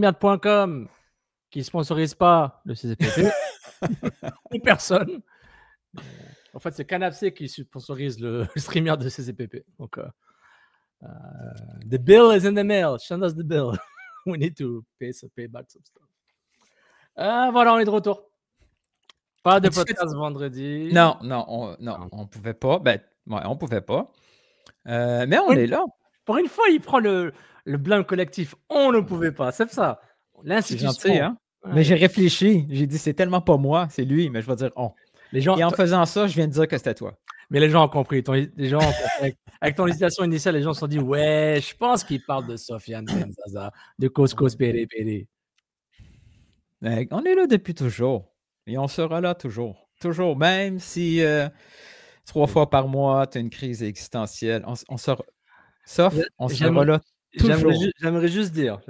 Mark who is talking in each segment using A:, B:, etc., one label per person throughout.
A: StreamYard.com qui ne sponsorise pas le CCPP ou personne. En fait, c'est Canapé qui sponsorise le StreamYard de CCPP. Donc, the bill is in the mail. Send us the bill. We need to pay back some stuff. Voilà, on est de retour. Pas de podcast vendredi.
B: Non, on pouvait pas. Ben, ouais, on pouvait pas. Mais on est là.
A: Pour une fois, il prend le blâme collectif. On ne pouvait pas. C'est ça. L'institution.
B: C'est gentil, hein? Ouais. Mais j'ai réfléchi. J'ai dit, c'est tellement pas moi, c'est lui, mais je vais dire on. Et en faisant ça, je viens de dire que c'était toi.
A: Mais les gens ont compris. Avec ton hésitation initiale, les gens se sont dit, ouais, je pense qu'il parle de Sofiane Benzaza, de Coscos Péré Péré.
B: On est là depuis toujours. Et on sera là toujours. Toujours. Même si 3 fois par mois, tu as une crise existentielle. On sera... Sauf, on sera là toujours.
A: J'aimerais juste dire.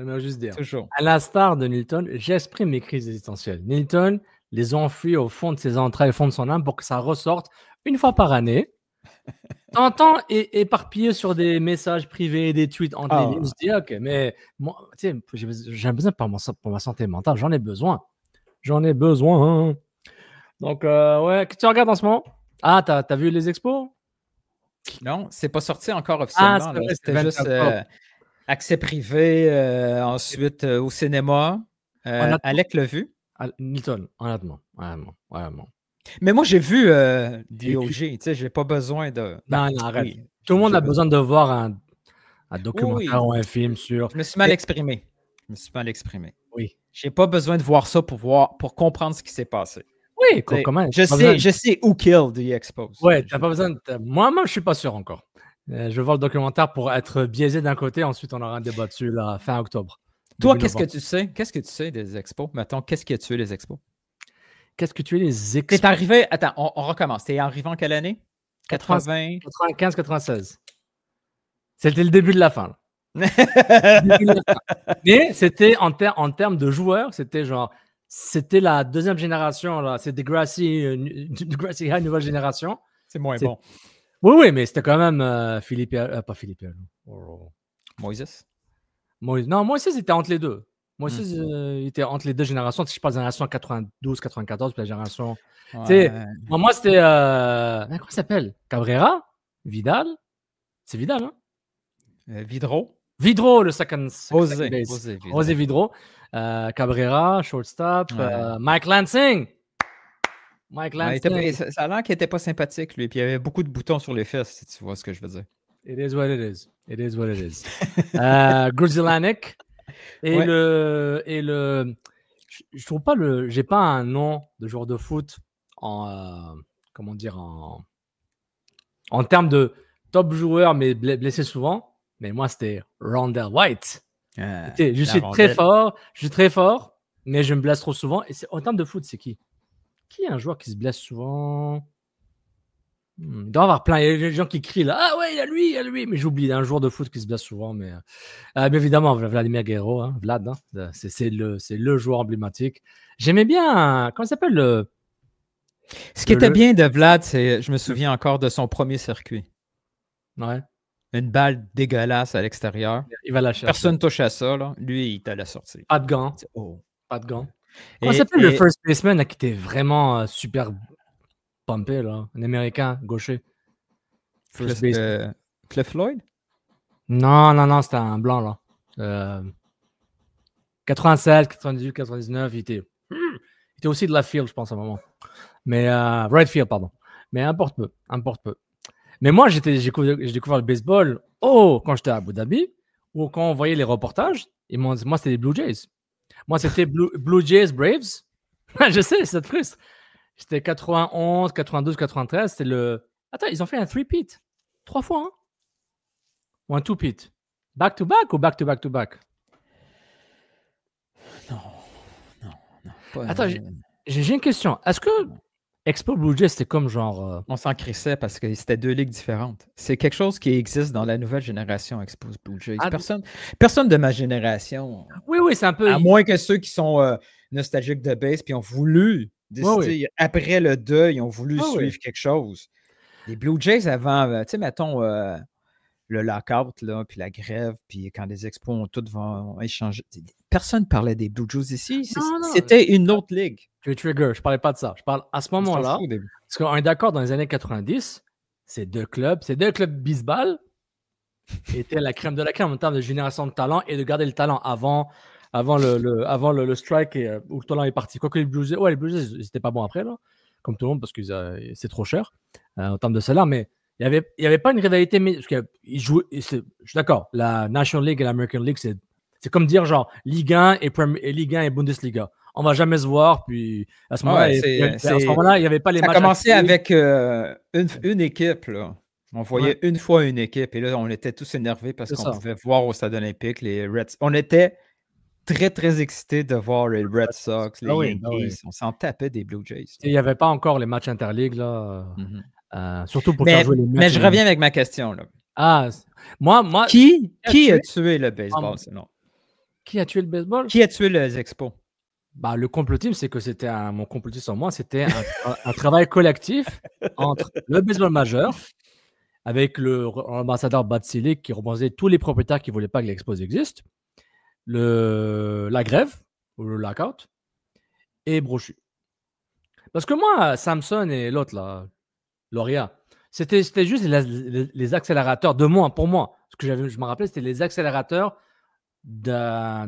B: Toujours.
A: À l'instar de Nilton, j'exprime mes crises existentielles. Nilton les enfuit au fond de ses entrailles, au fond de son âme pour que ça ressorte une fois par année. T'entends éparpillé sur des messages privés, des tweets entre les lignes. Je dis, ok, mais moi, j'ai besoin pour ma santé mentale, j'en ai besoin. Donc, ouais, qu'est-ce que tu regardes en ce moment? Ah, t'as vu les expos?
B: Non, c'est pas sorti encore officiellement. C'était juste accès privé, ensuite au cinéma. Alec l'a vu.
A: Nilton, honnêtement.
B: Mais moi, j'ai vu DOG, tu sais, j'ai pas besoin de...
A: Non, arrête. Oui, tout le monde a besoin de voir un documentaire ou un film sur...
B: Je me suis mal exprimé.
A: Oui.
B: J'ai pas besoin de voir ça pour comprendre ce qui s'est passé.
A: Oui, comment?
B: Je sais who killed the expose.
A: Ouais, t'as pas besoin de... Moi-même, je suis pas sûr encore. Je vais voir le documentaire pour être biaisé d'un côté, ensuite on aura un débat dessus la fin octobre.
B: Toi, qu'est-ce que tu sais? Qu'est-ce que tu sais des expos? Mettons, qu'est-ce qui a tué les expos?
A: Qu'est-ce que tu es les expos?
B: T'es arrivé... Attends, on recommence. T'es arrivé en quelle année?
A: 95, 96. C'était le début de la fin. Mais c'était en termes de joueurs, c'était la deuxième génération. Là. C'est Degrassi High, nouvelle génération.
B: C'est moins bon.
A: Oui, mais c'était quand même pas Philippe.
B: Moïse.
A: Non, Moïse était entre les deux. Moïse il était entre les deux générations. Je parle de la génération 92, 94, puis la génération. Ouais. Moi, c'était. Comment ça s'appelle? Cabrera? Vidal? C'est Vidal, hein? Vidro, le second base. José Vidro. Cabrera, shortstop. Mike Lansing.
B: Ça a l'air qu'il n'était pas sympathique, lui. Puis il y avait beaucoup de boutons sur les fesses, si tu vois ce que je veux dire.
A: It is what it is. Gruzelanek. Et le. Je trouve pas le. J'ai pas un nom de joueur de foot en. Comment dire? En termes de top joueur, mais blessé souvent. Mais moi, c'était Rondell White. Je suis très fort, mais je me blesse trop souvent. Et en termes de foot, c'est qui? Qui est un joueur qui se blesse souvent? Il doit y avoir plein. Il y a des gens qui crient là. Ah ouais, il y a lui. Mais j'oublie, il y a un joueur de foot qui se blesse souvent. Mais évidemment, Vladimir Guerrero, hein, Vlad, hein, c'est le joueur emblématique. J'aimais bien. Comment il s'appelle
B: Ce qui était bien de Vlad, c'est, je me souviens encore de son premier circuit.
A: Ouais.
B: Une balle dégueulasse à l'extérieur.
A: Il va la chercher.
B: Personne touche à ça. Là. Lui, il t'a la sortie.
A: Pas de gants. Pas de gants. Comment s'appelle le first baseman là, qui était vraiment super pumpé, là? Un Américain gaucher.
B: Cliff Lloyd?
A: Non, c'était un blanc, là. 87, 98, 99, il était aussi de la field, je pense, à un moment. Mais right field, pardon. Mais importe peu. Mais moi, j'ai découvert le baseball quand j'étais à Abu Dhabi ou quand on voyait les reportages. Moi, c'était les Blue Jays. Moi, c'était Blue Jays Braves. Je sais, ça te frustre. C'était 91, 92, 93. C'était le... Attends, ils ont fait un three-peat. 3 fois, hein? Ou un two-peat. Back-to-back ou back-to-back-to-back?
B: Non.
A: Attends, j'ai une question. Est-ce que Expo Blue Jays, c'était comme genre...
B: On s'en crissait parce que c'était 2 ligues différentes. C'est quelque chose qui existe dans la nouvelle génération, Expo Blue Jays. Personne de ma génération.
A: Oui, c'est un peu...
B: À moins que ceux qui sont nostalgiques de base puis ont voulu décider, après le deuil, ils ont voulu suivre quelque chose. Les Blue Jays avant, tu sais, mettons, le lockout, là, puis la grève, puis quand les expos ont tous vont échanger. Personne ne parlait des Blue Jays ici.
A: Non.
B: C'était une autre ligue.
A: Tu es trigger, je parlais pas de ça. Je parle à ce moment-là, parce qu'on est d'accord, dans les années 90, ces deux clubs bisbal étaient la crème de la crème en termes de génération de talent et de garder le talent avant le strike où le talent est parti. Quoique les Blue Jays, les Blue Jays, ils étaient pas bons après, là, comme tout le monde, parce que c'est trop cher en termes de salaire, mais il y avait pas une rivalité, parce qu'ils jouaient, je suis d'accord, la National League et l'American League, c'est comme dire genre Ligue 1 et Ligue 1 et Bundesliga. On va jamais se voir, puis à ce moment-là, il n'y avait pas les matchs.
B: Ça a commencé avec une équipe, là. On voyait une fois une équipe, et là, on était tous énervés parce qu'on pouvait voir au Stade olympique les Reds. On était très, très excités de voir les Red Sox, les Yankees. On s'en tapait des Blue Jays.
A: Il n'y avait pas encore les matchs interligues, là. Surtout pour
B: jouer
A: les matchs.
B: Mais je reviens avec ma question, là.
A: Moi,
B: qui a tué le baseball, sinon?
A: Qui a tué le baseball?
B: Qui a tué les expos?
A: Le complotisme, c'est que mon complotisme en moi, c'était un travail collectif entre le baseball majeur, avec l'ambassadeur Batsili qui représentait tous les propriétaires qui ne voulaient pas que l'expo existe, la grève, ou le lockout, et Brochu. Parce que moi, Samson et l'autre, là, Loria, c'était juste les accélérateurs pour moi. Ce que je me rappelais, c'était les accélérateurs de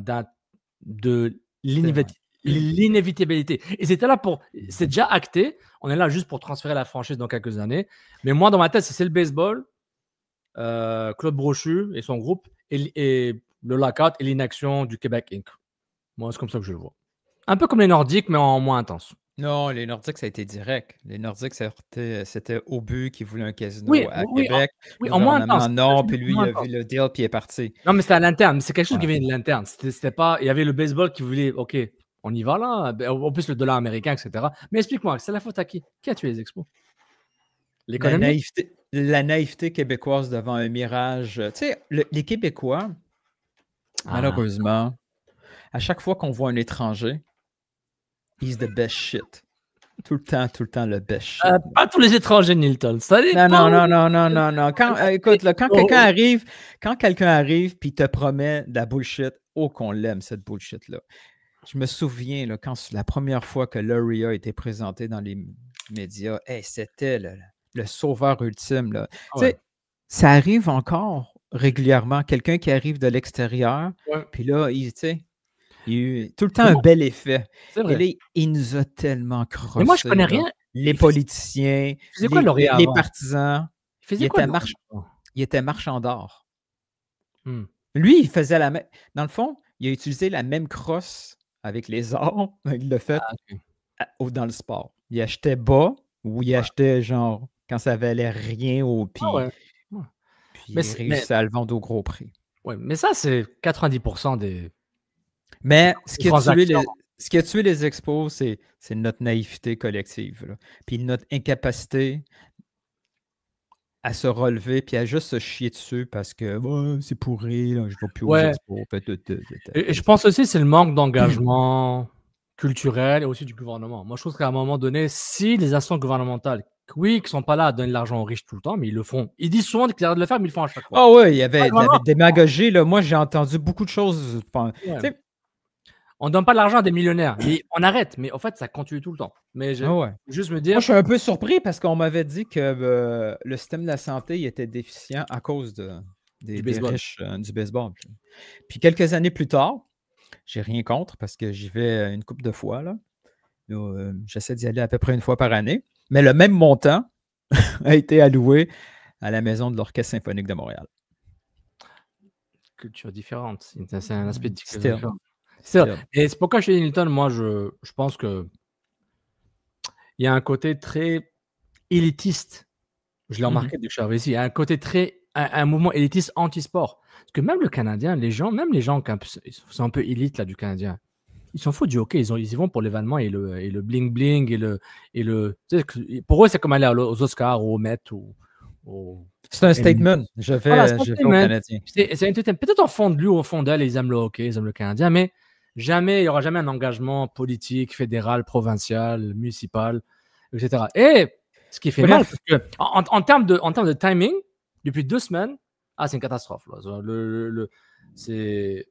A: l'inévitabilité. Et c'était là c'est déjà acté. On est là juste pour transférer la franchise dans quelques années. Mais moi, dans ma tête, c'est le baseball, Claude Brochu et son groupe, et le lockout et l'inaction du Québec Inc. Moi, c'est comme ça que je le vois. Un peu comme les Nordiques, mais en moins intense.
B: Non, les Nordiques, ça a été direct. Les Nordiques, c'était au but qui voulait un casino à Québec.
A: En moins intense.
B: Non, puis lui, il a vu le deal, puis il est parti.
A: Non, mais c'était à l'interne. C'est quelque chose qui vient de l'interne. C'était pas... Il y avait le baseball qui voulait, OK, on y va là. En plus, le dollar américain, etc. Mais explique-moi, c'est la faute à qui? Qui a tué les expos? L'économie?
B: La naïveté québécoise devant un mirage. Tu sais, les Québécois, malheureusement, à chaque fois qu'on voit un étranger, he's the best shit. Tout le temps le best shit.
A: Pas tous les étrangers, Nilton.
B: Non. Écoute, là, quand quelqu'un arrive puis te promet de la bullshit, qu'on l'aime, cette bullshit-là. Je me souviens, là, quand la première fois que Loria a été présenté dans les médias, c'était le sauveur ultime. Là. Ça arrive encore régulièrement. Quelqu'un qui arrive de l'extérieur, puis là, il y a eu tout le temps un bel effet.
A: C'est vrai.
B: Et là, il nous a tellement crossé.
A: Mais moi, je connais rien.
B: Les politiciens, les partisans. Il était marchand d'or. Lui, il faisait dans le fond, il a utilisé la même crosse avec les arts. Il l'a fait dans le sport. Il achetait bas ou il achetait genre quand ça valait rien au pied. Puis il réussit à le vendre au gros prix.
A: Oui, mais ça, c'est 90% des...
B: Mais ce qui a tué les expos, c'est notre naïveté collective. Là. Puis notre incapacité à se relever puis à juste se chier dessus parce que c'est pourri, là, je ne vais plus aux expos.
A: Et je pense aussi que c'est le manque d'engagement culturel et aussi du gouvernement. Moi, je trouve qu'à un moment donné, si les instances gouvernementales, qui ne sont pas là à donner de l'argent aux riches tout le temps, mais ils le font. Ils disent souvent qu'ils arrêtent de le faire, mais ils le font à chaque fois.
B: Ah oui, il y avait de la démagogie. Là. Moi, j'ai entendu beaucoup de choses.
A: On ne donne pas de l'argent à des millionnaires. On arrête, mais en fait, ça continue tout le temps. Mais juste me dire...
B: Moi, je suis un peu surpris parce qu'on m'avait dit que le système de la santé était déficient à cause des riches du baseball. Puis quelques années plus tard, j'ai rien contre parce que j'y vais une couple de fois. Là. J'essaie d'y aller à peu près une fois par année. Mais le même montant a été alloué à la maison de l'Orchestre symphonique de Montréal.
A: Culture différente. C'est un aspect différent. Et c'est pourquoi chez Nilton, moi, je pense que il y a un côté très élitiste. Je l'ai remarqué depuis que je suis arrivé ici. Il y a un côté un mouvement élitiste anti-sport. Parce que même le Canadien, les gens qui sont un peu élites là, du Canadien, ils s'en foutent du hockey. Ils y vont pour l'événement et le bling-bling. Pour eux, c'est comme aller aux Oscars ou aux Met.
B: C'est un statement. Je vais au Canadien.
A: Peut-être au fond d'elle, ils aiment le hockey, ils aiment le Canadien, mais il n'y aura jamais un engagement politique, fédéral, provincial, municipal, etc. Et ce qui fait mal, c'est qu'en termes de timing, depuis 2 semaines, Ah, c'est une catastrophe. Là. C'est...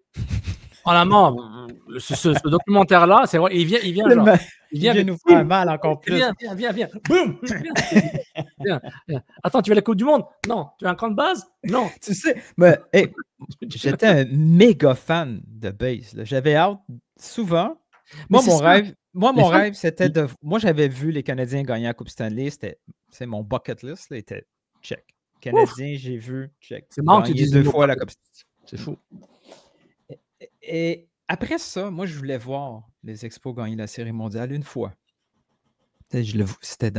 A: Honnêtement, ce documentaire-là, c'est vrai, il vient genre...
B: Il vient nous faire mal encore plus.
A: Viens. Boum! Viens. Attends, tu veux la Coupe du Monde? Non. Tu veux un camp de base? Non.
B: Tu sais, mais, hey, j'étais un méga fan de base. Là. J'avais hâte souvent. Moi, mon rêve, c'était de... Moi, j'avais vu les Canadiens gagner la Coupe Stanley. C'est mon bucket list. Là, était check. Canadiens, j'ai vu, check.
A: C'est marrant que tu dises
B: 2 fois la Coupe Stanley.
A: C'est fou.
B: Et après ça, moi, je voulais voir les Expos gagner la Série mondiale une fois. C'était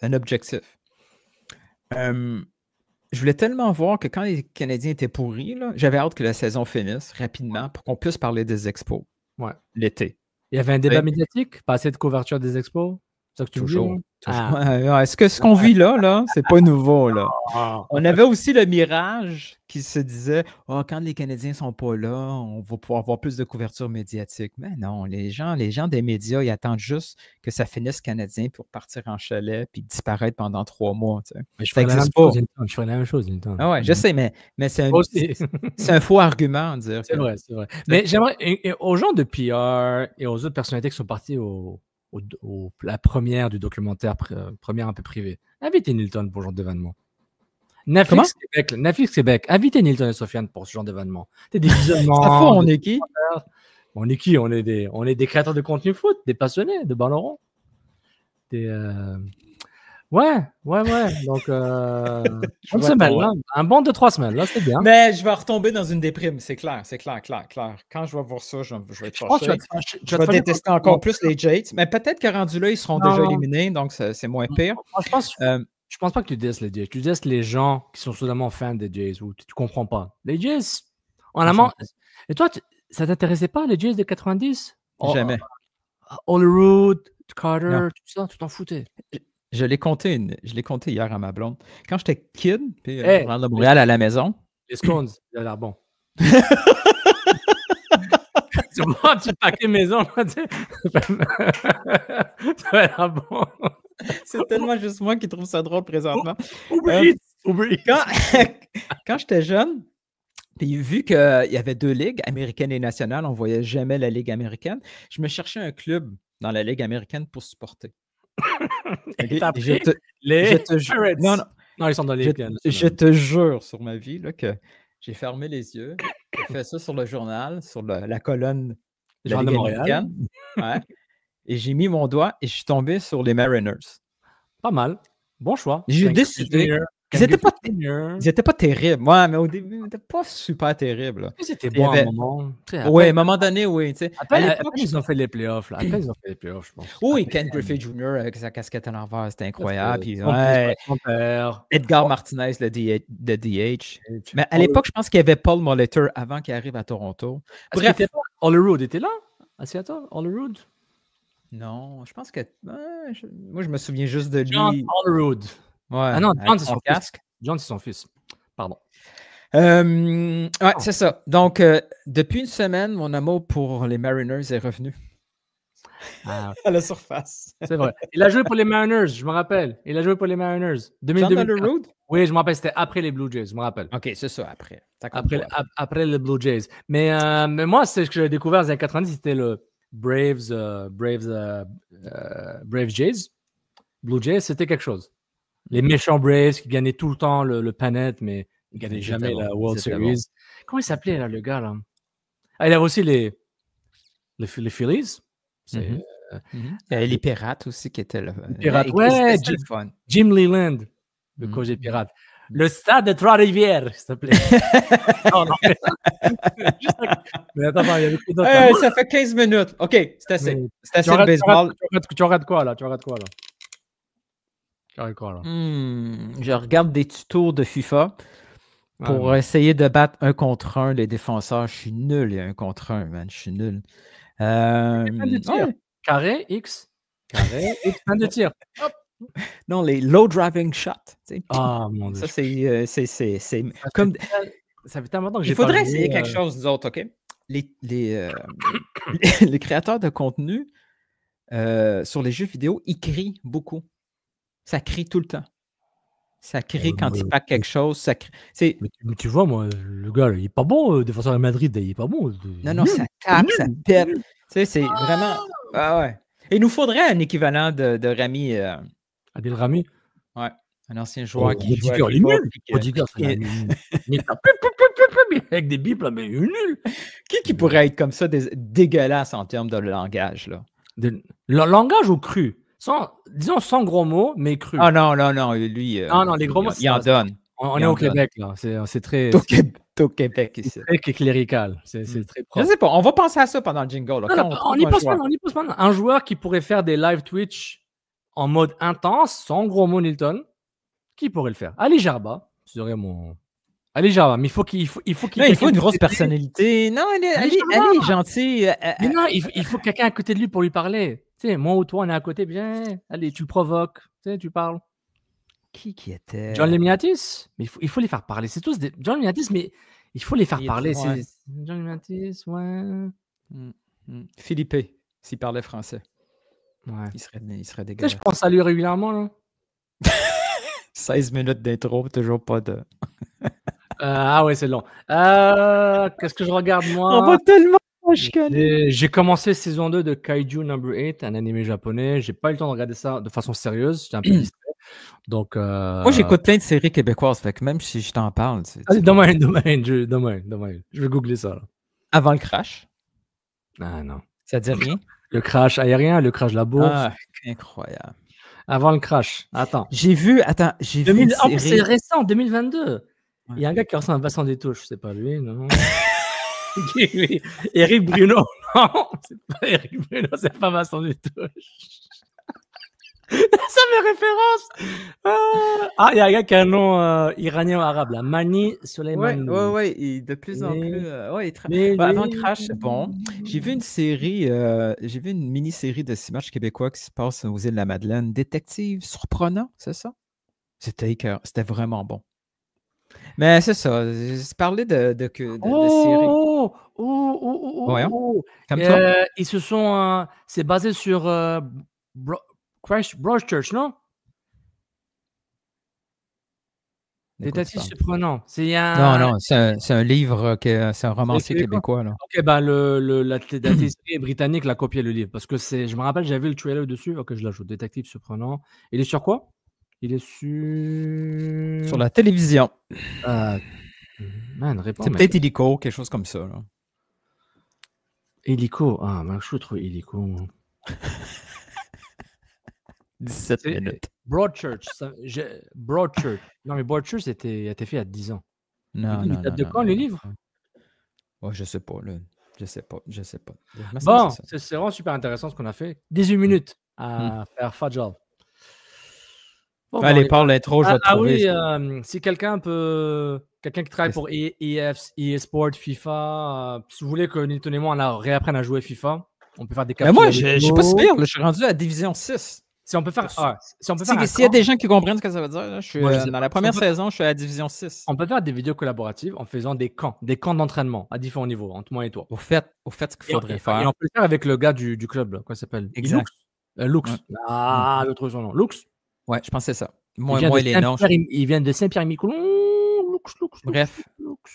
B: un objectif. Je voulais tellement voir que quand les Canadiens étaient pourris, là, j'avais hâte que la saison finisse rapidement pour qu'on puisse parler des Expos l'été.
A: Il y avait un débat médiatique, pas assez de couverture des Expos? C'est ça que tu
B: Toujours.
A: Ah.
B: Est-ce que ce qu'on vit là, c'est pas nouveau, là? On avait aussi le mirage qui se disait « quand les Canadiens sont pas là, on va pouvoir avoir plus de couverture médiatique. » Mais non, les gens des médias, ils attendent juste que ça finisse Canadien pour partir en chalet puis disparaître pendant 3 mois. Tu sais.
A: Mais je ferais la même chose.
B: Ah ouais, je sais, mais c'est un faux argument de dire.
A: C'est vrai. Mais j'aimerais, aux gens de PR et aux autres personnalités qui sont partis la première du documentaire, première un peu privée, invitez Nilton pour ce genre d'événement. Netflix Québec, invitez Nilton et Sofiane pour ce genre d'événement. C'est des visionnements.
B: On est qui?
A: On est qui? On est des créateurs de contenu foot, des passionnés de ballon rond. Ouais. Donc, une semaine, là. Un bond de 3 semaines, là, c'est bien.
B: Mais je vais retomber dans une déprime, c'est clair. Quand je vais voir ça, je vais être fâché. Je vais détester encore plus les Jays. Mais peut-être que rendu là, ils seront déjà éliminés, donc c'est moins pire.
A: Je pense pas que tu dises les Jays. Tu dises les gens qui sont soudainement fans des Jays ou tu comprends pas. Les Jays, en amont. Et toi, ça t'intéressait pas, les Jays des 90?
B: Jamais.
A: Holyrood, Carter, tout ça, tu t'en foutais.
B: Je l'ai compté hier à ma blonde. Quand j'étais kid, puis je rentre de Montréal à la maison.
A: Les scones, ça a l'air bon. C'est moi, un petit paquet maison. Ça a l'air bon.
B: C'est tellement juste moi qui trouve ça drôle présentement.
A: Uber Eats.
B: Quand j'étais jeune, puis vu qu'il y avait 2 ligues, américaine et nationale, on ne voyait jamais la Ligue américaine, je me cherchais un club dans la Ligue américaine pour supporter.
A: Les Pirates. Non, ils sont dans les Ligue nationale.
B: Je te jure sur ma vie là, que j'ai fermé les yeux, j'ai fait ça sur le journal, sur la colonne de la Ligue américaine. Ouais. Et j'ai mis mon doigt et je suis tombé sur les Mariners.
A: Pas mal. Bon choix.
B: J'ai décidé. Ils n'étaient pas terribles. Ouais, mais au début, ils n'étaient pas super terribles.
A: C'était bon à un moment.
B: Oui, à un moment donné, oui.
A: Après, ils ont fait les playoffs. Là. Après, ils ont fait les playoffs, je pense.
B: Oui, Ken Griffey Jr. avec sa casquette à l'envers, c'était incroyable. Puis,
A: son père.
B: Edgar Martinez, le DH. Mais à l'époque, je pense qu'il y avait Paul Molitor avant qu'il arrive à Toronto.
A: Bref. Holyrood était là à Seattle? Holyrood?
B: Non, je pense que. Moi, je me souviens juste de lui.
A: John Holyrood.
B: Ouais,
A: ah non, John, c'est son casque. John, c'est son fils. Pardon.
B: C'est ça. Donc, depuis une semaine, mon amour pour les Mariners est revenu. À la surface.
A: C'est vrai. Il a joué pour les Mariners, je me rappelle. Il a joué pour les Mariners.
B: John Holyrood?
A: Oui, je me rappelle. C'était après les Blue Jays, je me rappelle.
B: OK, c'est ça, après.
A: Après les Blue Jays. Mais moi, c'est ce que j'ai découvert dans les années 90, c'était le Braves Jays. Blue Jays, c'était quelque chose. Les méchants Braves qui gagnaient tout le temps le pennant, mais ils ne gagnaient jamais la World Series. Comment il s'appelait, là, le gars, là? Ah, il avait aussi les Phillies.
B: Les Pirates aussi qui étaient là.
A: Les Pirates, ouais. Jim Leland, le coach des Pirates. Le stade de Trois-Rivières, s'il te plaît. non. Mais attends, il y avait plus d'autres.
B: Ça fait 15 minutes. OK, c'est assez. C'est assez le baseball.
A: Tu regardes quoi, là?
B: Je regarde des tutos de FIFA pour essayer de battre 1 contre 1 les défenseurs. Je suis nul, 1 contre 1, man. Je suis nul.
A: Carré, X, fin de tir. Hop.
B: Non, les low driving shots.
A: Ah, mon Dieu.
B: Ça, c'est comme.
A: Ça fait tellement longtemps que j'ai
B: Il faudrait essayer quelque chose d'autre, OK? Les créateurs de contenu sur les jeux vidéo, ils crient beaucoup. Ça crie tout le temps. Ça crie quand il pack quelque chose. Ça crie.
A: Mais tu vois, moi, le gars, là, il est pas bon, défenseur de Madrid, il est pas bon.
B: Non, ça tape, ça pète. Tu sais, c'est vraiment. Ah ouais. Il nous faudrait un équivalent de Rami.
A: Adil Rami.
B: Ouais. Un ancien joueur qui joue
A: à FIFA. Rudiger, avec des bips, là, mais il est nul.
B: Qui pourrait être comme ça, dégueulasse en termes de langage, là?
A: Le langage ou cru? Disons sans gros mots, mais cru.
B: Ah non, lui.
A: Non, les gros mots,
B: il en donne.
A: On est au Québec, là. C'est très.
B: Au Québec, ici.
A: C'est très clérical. C'est très propre.
B: Je sais pas, on va penser à ça pendant le jingle. Là.
A: On y pense maintenant. Un joueur qui pourrait faire des live Twitch en mode intense, sans gros mots, Nilton, qui pourrait le faire? Ali Jarba, serait mon. Ali Jarba, mais il faut qu'il
B: non, il faut une grosse personnalité. Non, elle est gentille.
A: Mais non, il faut quelqu'un à côté de lui pour lui parler. Tu sais, moi ou toi, on est à côté, bien. Allez, tu le provoques, tu sais, tu parles.
B: Qui était?
A: John Lemniatis? Mais il faut les faire parler. C'est tous des. John Lemniatis, mais il faut les faire parler.
B: Ouais.
A: John Lemniatis, ouais.
B: Philippe, s'il parlait français.
A: Ouais.
B: Il serait dégueulasse.
A: Tu sais, je pense à lui régulièrement, là.
B: 16 minutes d'intro, toujours pas de.
A: Ah ouais, c'est long. Qu'est-ce que je regarde, moi?
B: On va tellement chicaner.
A: J'ai commencé saison 2 de Kaiju No. 8, un animé japonais. J'ai pas eu le temps de regarder ça de façon sérieuse. J'étais un peu distrait. Donc,
B: moi, j'écoute plein de séries québécoises. Fait que même si je t'en parle.
A: Dommage. Je vais googler ça. Là.
B: Avant le crash.
A: Ah non.
B: Ça dit rien? Le
A: crash aérien, le crash de la bourse.
B: Ah, incroyable.
A: Avant le crash. Attends.
B: J'ai vu une série.
A: C'est récent, 2022. Ouais. Il y a un gars qui ressemble à Vincent Détouche. C'est pas lui, non? Éric Bruno. Non, c'est pas Éric Bruno, c'est pas Vincent Détouche. Ça fait référence. Il y a un gars qui a un nom iranien ou arabe, là. Mani Soleimani.
B: Ouais. De plus en plus. Avant le crash, c'est bon. J'ai vu une série, j'ai vu une mini-série de 6 matchs québécois qui se passe aux îles de la Madeleine. Détective surprenant, c'est ça? C'était vraiment bon. Mais c'est ça. Je parlais de séries. Comme toi?
A: Ils se sont. C'est basé sur Broadchurch, non? Détective surprenant.
B: Non, c'est un livre, c'est un romancier québécois. Là.
A: Ok, la série britannique l'a copié le livre. Parce que je me rappelle, j'avais vu le trailer dessus. Ok, je l'ajoute. Détective surprenant. Il est sur quoi? Il est sur
B: la télévision.
A: Réponds.
B: C'est peut-être Illico, quelque chose comme ça. Là.
A: Illico. Je trouve Illico.
B: 17 minutes.
A: Broadchurch. Broadchurch. Non, mais Broadchurch, c'était fait il y a 10 ans.
B: Non.
A: Il date de quand, le livre?
B: Ouais, je sais pas. Je sais pas.
A: Bon, c'est vraiment super intéressant ce qu'on a fait. 18 minutes à faire Fajal.
B: Bon, allez, parle l'intro, je vais te trouver.
A: Oui, si quelqu'un qui travaille pour eSport, FIFA, si vous voulez que Nilton et moi, on réapprenne à jouer FIFA, on peut faire des captures.
B: Mais moi, je suis pas sûr, je suis rendu à la division 6.
A: Si on peut faire,
B: s'il y a des gens qui comprennent ce que ça veut dire, là, je suis dans la première saison, je suis à la division 6.
A: On peut faire des vidéos collaboratives en faisant des camps d'entraînement à différents niveaux, entre moi et toi.
B: Au fait, ce qu'il faudrait faire.
A: Et on peut le faire avec le gars du club, là, quoi s'appelle?
B: Exact.
A: Lux. Je trouve son nom. Lux.
B: Ouais, je pensais ça. Moi, les noms.
A: Il vient de Saint-Pierre-et-Miquelon.
B: Bref,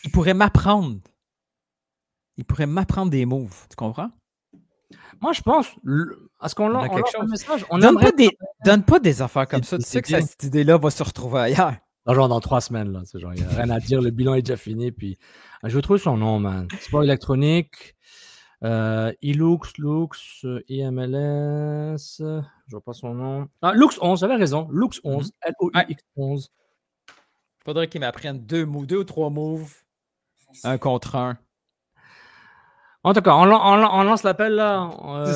B: il pourrait m'apprendre. des moves, tu comprends?
A: Moi, je pense, à ce qu'on lance un message,
B: donne pas des affaires comme ça. Tu sais que cette idée-là va se retrouver ailleurs.
A: Genre dans 3 semaines, là. Il n'y a rien à dire. Le bilan est déjà fini. Puis, je trouve son nom, man. Sport électronique. Lux, IMLS. Je vois pas son nom. Lux 11, j'avais raison. Lux 11. LOUX 11.
B: Faudrait qu'il m'apprenne 2 ou 3 moves. 1 contre 1.
A: En tout cas, on lance l'appel là.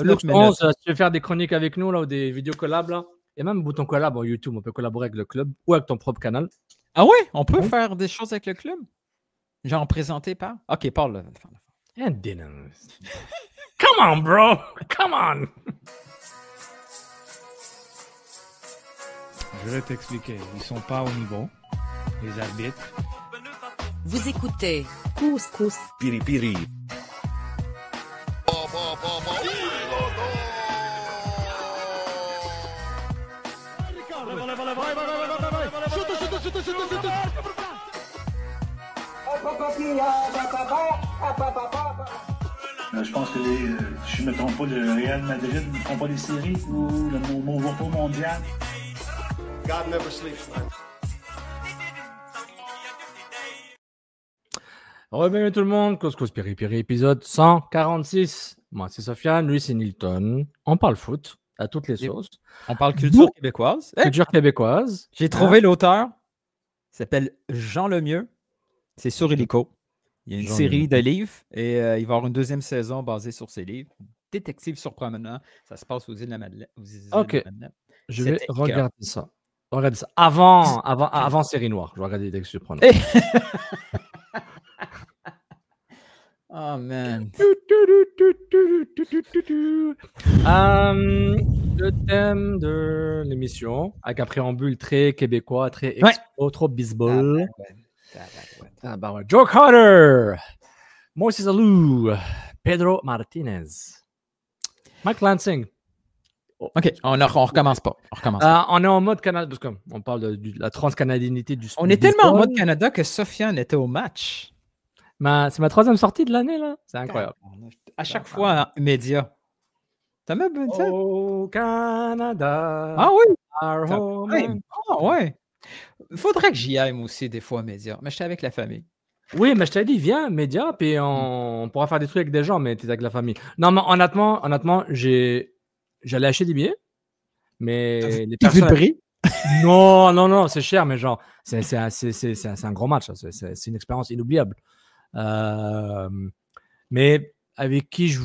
A: Lux 11, si tu veux faire des chroniques avec nous là, ou des vidéos collab là. Et même bouton collab en YouTube, on peut collaborer avec le club ou avec ton propre canal.
B: Ah ouais? On peut faire des choses avec le club? Genre présenter par? Ok, parle là.
A: Come on, bro! Come on!
C: Je vais t'expliquer. Ils sont pas au niveau, les arbitres.
D: Vous écoutez Couscous
E: Piripiri. Je pense que si je ne me trompe pas, le Real Madrid ne font pas les séries ou le Movo mondial.
F: God never sleeps, man.
A: Bienvenue tout le monde, Cause Piri Piri, épisode 146. Moi c'est Sofiane, lui c'est Nilton. On parle foot à toutes les sauces.
B: On parle culture québécoise.
A: Culture québécoise.
B: J'ai trouvé l'auteur. Il s'appelle Jean Lemieux. C'est sur Illico. Il y a une série de livres et il va y avoir une deuxième saison basée sur ces livres. Détective surprenant. Ça se passe aux îles de la Madeleine.
A: Ok. Je vais regarder ça. Regardez ça. Avant Série Noire. Je vais regarder Détective surprenant.
B: Oh man.
A: Le thème de l'émission, avec un préambule très québécois, très expo, trop baseball. Joe Carter, Moises Alou, Pedro Martinez, Mike Lansing.
B: Ok, on recommence pas.
A: On est en mode Canada, parce qu'on parle de la transcanadianité du sport.
B: On est tellement en mode Canada que Sofiane était au match.
A: C'est ma troisième sortie de l'année, là. C'est incroyable.
B: À chaque fois, média. T'as même ça?
A: Oh, Canada.
B: Ah oui?
A: Our home.
B: Ah ouais. Il faudrait que j'y aille, moi aussi, des fois, média. Mais j'étais avec la famille.
A: Oui, mais je t'ai dit, viens, média, puis on pourra faire des trucs avec des gens, mais t'es avec la famille. Non, mais honnêtement, j'allais acheter des billets, mais les personnes...
B: le prix?
A: Non, c'est cher, mais genre, c'est un gros match. C'est une expérience inoubliable. Mais avec qui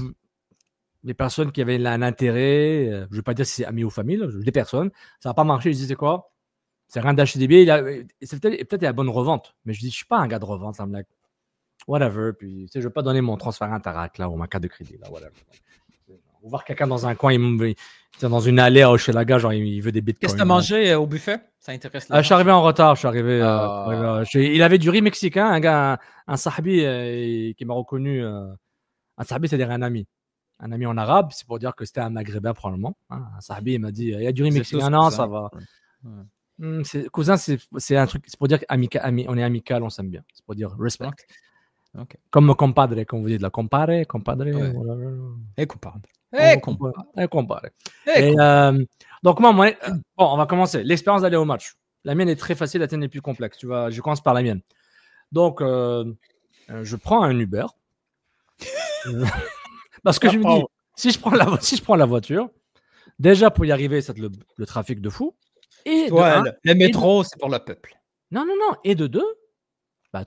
A: les personnes qui avaient un intérêt, je ne vais pas dire si c'est amis ou famille, là, des personnes, ça n'a pas marché. Je disais quoi? C'est rien d'acheter des billets. C'est peut-être la bonne revente, mais je dis, je ne suis pas un gars de revente. Là, like, whatever. Puis, je ne vais pas donner mon transfert Interac là, ou ma carte de crédit. Là, whatever. On va voir quelqu'un dans un coin, dans une allée à Hochelaga, genre il veut des bitcoins.
B: Qu'est-ce que tu as mangé au buffet? Ça intéresse
A: je suis arrivé en retard. Il avait du riz mexicain, un gars, un sahabi qui m'a reconnu. Un sahabi, c'est-à-dire un ami. Un ami en arabe, c'est pour dire que c'était un maghrébin probablement. Un sahabi, il m'a dit, il y a du riz mexicain. Non, ça va. Ouais. Cousin, c'est un truc, c'est pour dire on est amical, on s'aime bien. C'est pour dire respect.
B: Okay.
A: Comme compadre, comme vous dites, la compadre.
B: Ouais.
A: Voilà.
B: Et compadre.
A: Donc, moi, on va commencer. L'expérience d'aller au match. La mienne est très facile, la tienne est plus complexe. Tu vois, je commence par la mienne. Donc, je prends un Uber. Parce que je me dis, si je prends la voiture, déjà pour y arriver, c'est le trafic de fou. Et
B: le métro, c'est pour le peuple.
A: Non. Et de deux,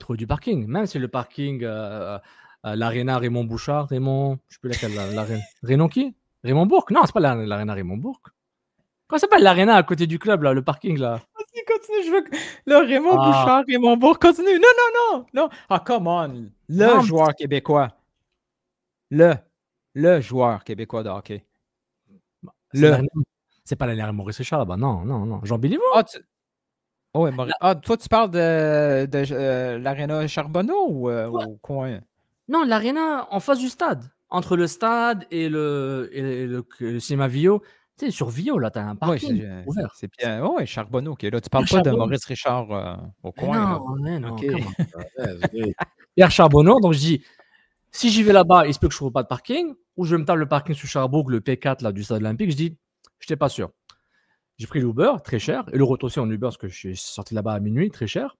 A: trouver du parking. Même si le parking, l'Arena Raymond Bouchard, je ne sais plus laquelle, Raymond qui? Raymond Bourque? Non, c'est pas l'Arena Raymond Bourque. Comment ça s'appelle l'Arena à côté du club, là, le parking, là?
B: Vas-y, continue, je veux que le Raymond Bouchard, Raymond Bourque, continue. Non. Ah, come on. Joueur québécois. Le joueur québécois de hockey.
A: C'est pas l'Arena Maurice Richard, là-bas. Non. Jean Béliveau.
B: Toi, tu parles de l'Arena Charbonneau ou au coin?
A: Non, l'Arena en face du stade. Entre le stade et le cinéma Vio. Tu sais, sur Vio, là, t'as un parking ouvert.
B: C'est bien. Oui, Charbonneau. Okay. Là, tu parles pas de Maurice Richard au coin.
A: Non.
B: Okay.
A: Pierre Charbonneau. Donc, je dis, si j'y vais là-bas, il se peut que je ne trouve pas de parking, ou je vais me taper le parking sur Sherbrooke, le P4 là, du stade olympique. Je dis, je n'étais pas sûr. J'ai pris l'Uber, très cher, et le retour aussi en Uber, parce que je suis sorti là-bas à minuit, très cher.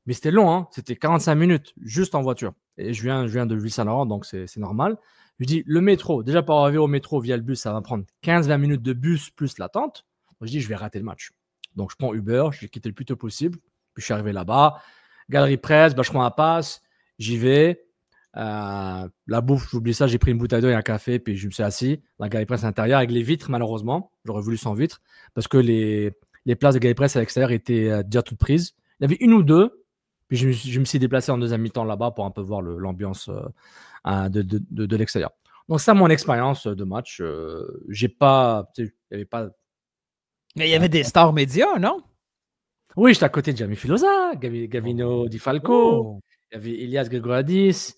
A: Mais c'était long, hein. C'était 45 minutes, juste en voiture. Et je viens de Ville-Saint-Laurent, donc c'est normal. Je dis, le métro, déjà pour arriver au métro via le bus, ça va prendre 15-20 minutes de bus plus l'attente. Donc je dis, je vais rater le match. Donc je prends Uber, je l'ai quitté le plus tôt possible. Puis je suis arrivé là-bas. Galerie Presse, je prends un pass, j'y vais. La bouffe, j'oublie ça, j'ai pris une bouteille d'eau et un café, puis je me suis assis. La Galerie Presse intérieure avec les vitres, malheureusement. J'aurais voulu sans vitres, parce que les places de Galerie Presse à l'extérieur étaient déjà toutes prises. Il y avait une ou deux, puis je me suis déplacé en deuxième mi-temps là-bas pour un peu voir l'ambiance de l'extérieur. Donc ça, mon expérience de match, j'ai pas, il y avait pas.
B: Mais il y avait des stars médias, non?
A: Oui, j'étais à côté de Jamie Filosa, Gavino Di Falco, il y avait Elias Gregoradis,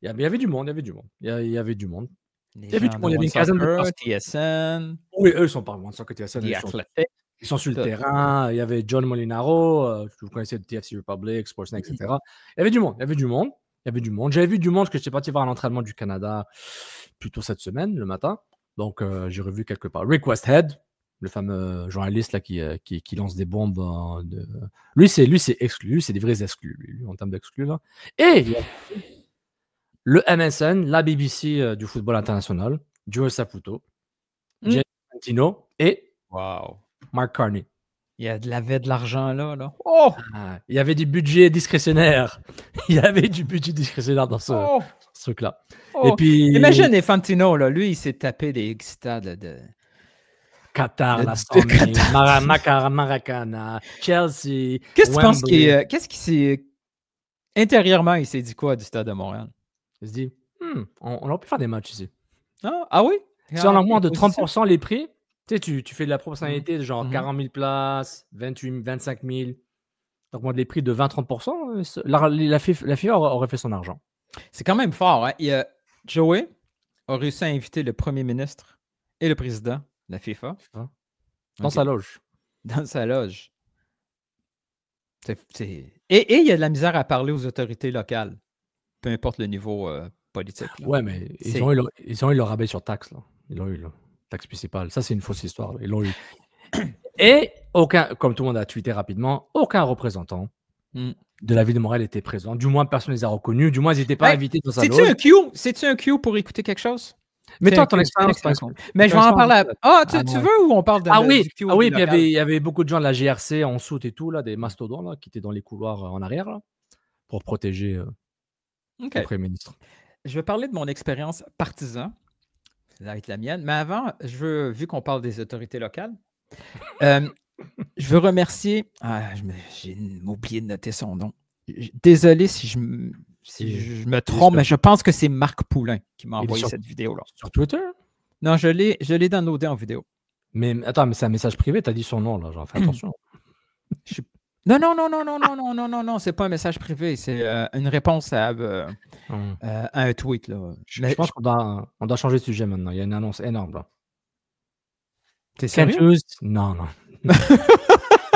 A: il y avait du monde, il y avait du monde. Il y avait une quinzaine de personnes.
B: TSN.
A: Oui, eux, ils sont pas loin de ça que TSN. Ils sont sur le terrain. Il y avait John Molinaro, vous connaissez le TFC Republic, Sportsnet, etc. Il y avait du monde. J'avais vu du monde parce que j'étais parti voir un entraînement du Canada plutôt cette semaine, le matin. Donc, j'ai revu quelque part. Rick Westhead, le fameux journaliste là, qui lance des bombes. Lui, c'est exclu. Lui, c'est des vrais exclus, lui, en termes d'exclus. Là. Et le MSN, la BBC du football international, Joe Saputo, Gianni Infantino et Mark Carney.
B: Il y avait de l'argent là.
A: Il y avait du budget discrétionnaire. Dans ce truc-là. Et puis,
B: imagine Infantino, là, lui, il s'est tapé des stades de
A: Qatar, la Maracana, Chelsea.
B: Qu'est-ce que tu penses qu'est-ce qui s'est intérieurement, il s'est dit quoi du stade de Montréal?
A: Il se dit, on aurait pu faire des matchs ici.
B: Ah oui?
A: Si on augmente de 30% les prix, tu sais, tu fais de la proportionnalité de genre 40 000 places, 28 25 000. Donc, moi, les prix de 20-30%, la FIFA aurait fait son argent.
B: C'est quand même fort. Hein? Joey a réussi à inviter le premier ministre et le président de la FIFA.
A: Dans sa loge.
B: Dans sa loge. Et il y a de la misère à parler aux autorités locales, peu importe le niveau politique. Là.
A: Ouais, mais ils ont eu leur rabais sur taxe. Là. Ils l'ont eu, là. Taxe municipale. Ça, c'est une fausse histoire. Là. Ils l'ont eu. Et comme tout le monde a tweeté rapidement, aucun représentant de la ville de Montréal était présent. Du moins, personne ne les a reconnus. Du moins, ils n'étaient pas invités dans sa loge.
B: C'est-tu un cue pour écouter quelque chose?
A: Mais toi, ton expérience.
B: Mais je vais en parler. Tu veux ou on parle
A: du Q? Ah oui, puis il y avait beaucoup de gens de la GRC en soute et tout, là, des mastodons là, qui étaient dans les couloirs en arrière là, pour protéger le Premier ministre.
B: Je vais parler de mon expérience partisan. Ça va être la mienne. Mais avant, vu qu'on parle des autorités locales, je veux remercier. J'ai oublié de noter son nom. Désolé si je me trompe, mais je pense que c'est Marc Poulain qui m'a envoyé cette vidéo-là.
A: Sur Twitter?
B: Non, je l'ai downloadé en vidéo.
A: Mais attends, mais c'est un message privé, t'as dit son nom, là. Genre, fais attention.
B: Non, c'est pas un message privé, c'est une réponse à un tweet. Là.
A: Je pense qu'on doit changer de sujet maintenant. Il y a une annonce énorme, là.
B: T'es sérieux?
A: Non.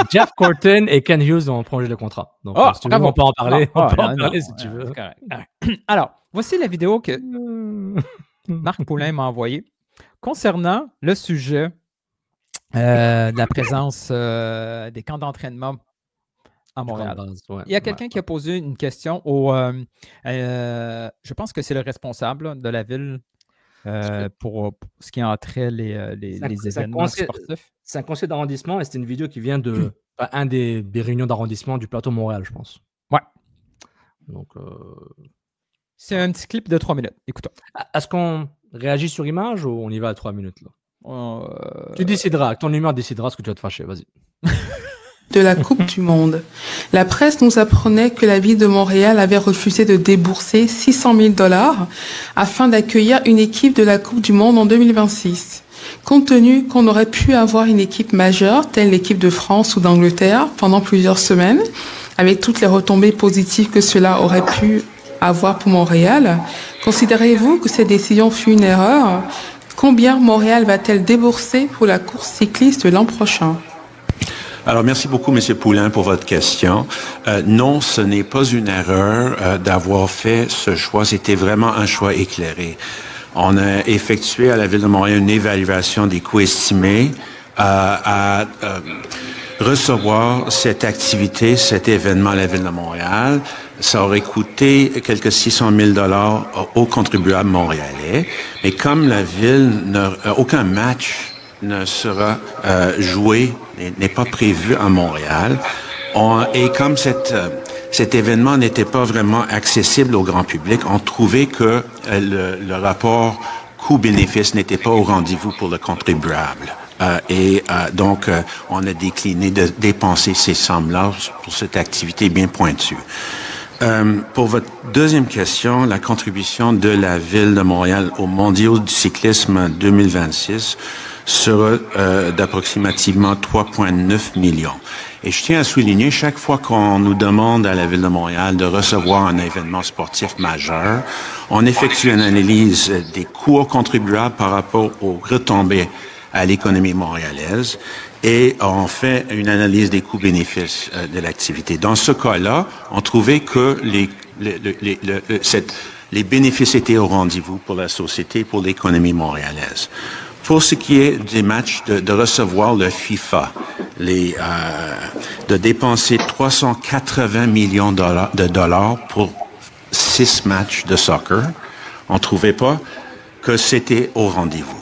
A: Jeff Corton et Ken Hughes ont prolongé le contrat. Donc, si tu veux, on peut en parler. On peut en parler si tu veux.
B: Alors, voici la vidéo que Marc Poulain m'a envoyée concernant le sujet de la présence des camps d'entraînement à Montréal. Il y a quelqu'un qui a posé une question je pense que c'est le responsable de la ville pour ce qui a trait les événements sportifs.
A: C'est un conseil d'arrondissement et c'est une vidéo qui vient de un des réunions d'arrondissement du plateau Montréal, je pense.
B: Ouais.
A: Donc,
B: c'est un petit clip de 3 minutes. Écoutons.
A: Est-ce qu'on réagit sur image ou on y va à 3 minutes là? Tu décideras. Ton humeur décidera ce que tu vas te fâcher. Vas-y.
G: De la Coupe du Monde. La presse nous apprenait que la ville de Montréal avait refusé de débourser 600 000 $ afin d'accueillir une équipe de la Coupe du Monde en 2026. Compte tenu qu'on aurait pu avoir une équipe majeure, telle l'équipe de France ou d'Angleterre, pendant plusieurs semaines, avec toutes les retombées positives que cela aurait pu avoir pour Montréal, considérez-vous que cette décision fut une erreur? Combien Montréal va-t-elle débourser pour la course cycliste l'an prochain?
H: Alors, merci beaucoup, M. Poulain, pour votre question. Non, ce n'est pas une erreur d'avoir fait ce choix. C'était vraiment un choix éclairé. On a effectué à la Ville de Montréal une évaluation des coûts estimés à recevoir cette activité, cet événement à la Ville de Montréal. Ça aurait coûté quelque 600 000 $ aux contribuables montréalais. Mais comme la Ville, aucun match ne sera joué, n'est pas prévu à Montréal. Et comme cet événement n'était pas vraiment accessible au grand public, on trouvait que le rapport coût-bénéfice n'était pas au rendez-vous pour le contribuable. Donc, on a décliné de dépenser ces sommes-là pour cette activité bien pointue. Pour votre deuxième question, la contribution de la Ville de Montréal aux Mondiaux du cyclisme 2026 sera d'approximativement 3,9 millions. Et je tiens à souligner, chaque fois qu'on nous demande à la Ville de Montréal de recevoir un événement sportif majeur, on effectue une analyse des coûts aux contribuables par rapport aux retombées à l'économie montréalaise. et ont fait une analyse des coûts-bénéfices de l'activité. Dans ce cas-là, on trouvait que les bénéfices étaient au rendez-vous pour la société, pour l'économie montréalaise. Pour ce qui est des matchs, de recevoir le FIFA, de dépenser 380 millions de dollars pour 6 matchs de soccer, on trouvait pas que c'était au rendez-vous.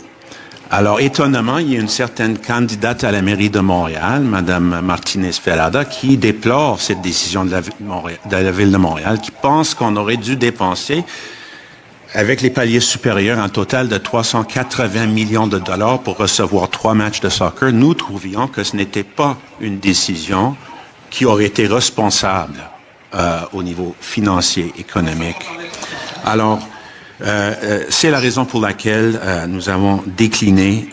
H: Alors, étonnamment, il y a une certaine candidate à la mairie de Montréal, Madame Martinez-Ferrada, qui déplore cette décision de la Ville de Montréal, qui pense qu'on aurait dû dépenser, avec les paliers supérieurs, un total de 380 millions de dollars pour recevoir 3 matchs de soccer. Nous trouvions que ce n'était pas une décision qui aurait été responsable au niveau financier, économique. Alors, c'est la raison pour laquelle nous avons décliné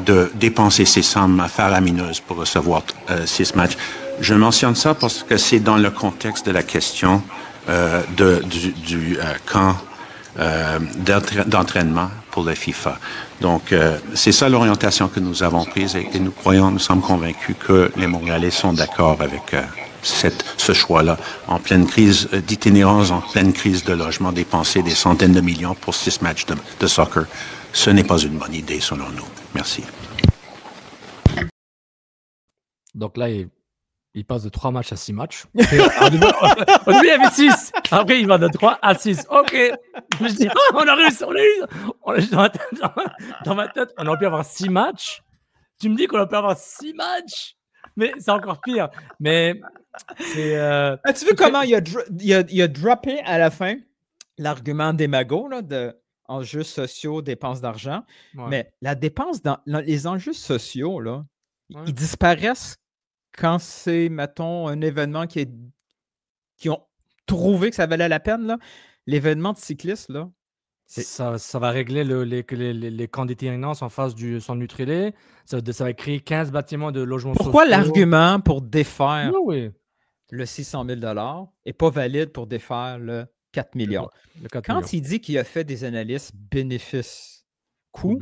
H: de dépenser ces sommes faramineuses pour recevoir 6 matchs. Je mentionne ça parce que c'est dans le contexte de la question du camp d'entraînement pour le FIFA. Donc, c'est ça l'orientation que nous avons prise et nous sommes convaincus que les Montréalais sont d'accord avec ce choix-là, en pleine crise d'itinérance, en pleine crise de logement, dépenser des centaines de millions pour 6 matchs de soccer. Ce n'est pas une bonne idée, selon nous. Merci.
A: Donc là, il passe de 3 matchs à 6 matchs. Au début, il y avait 6. Après, il va de 3 à 6. OK. Je dis, on a réussi. Dans ma tête, on aurait pu avoir 6 matchs. Tu me dis qu'on aurait pu avoir 6 matchs. Mais c'est encore pire. Mais c'est.
B: Tu veux comment il a droppé à la fin l'argument des magots là, de enjeux sociaux, dépenses d'argent. Ouais. Mais la dépense dans les enjeux sociaux, là, ils disparaissent quand c'est, mettons, un événement qui ont trouvé que ça valait la peine. Là. L'événement de cyclistes, là.
A: Ça va régler les camps d'itinérance en face du centre Nutrilé. Ça va créer 15 bâtiments de logements sociaux.
B: Pourquoi l'argument pour défaire le 600 000 $ n'est pas valide pour défaire le 4 millions? Quand il dit qu'il a fait des analyses bénéfices-coûts,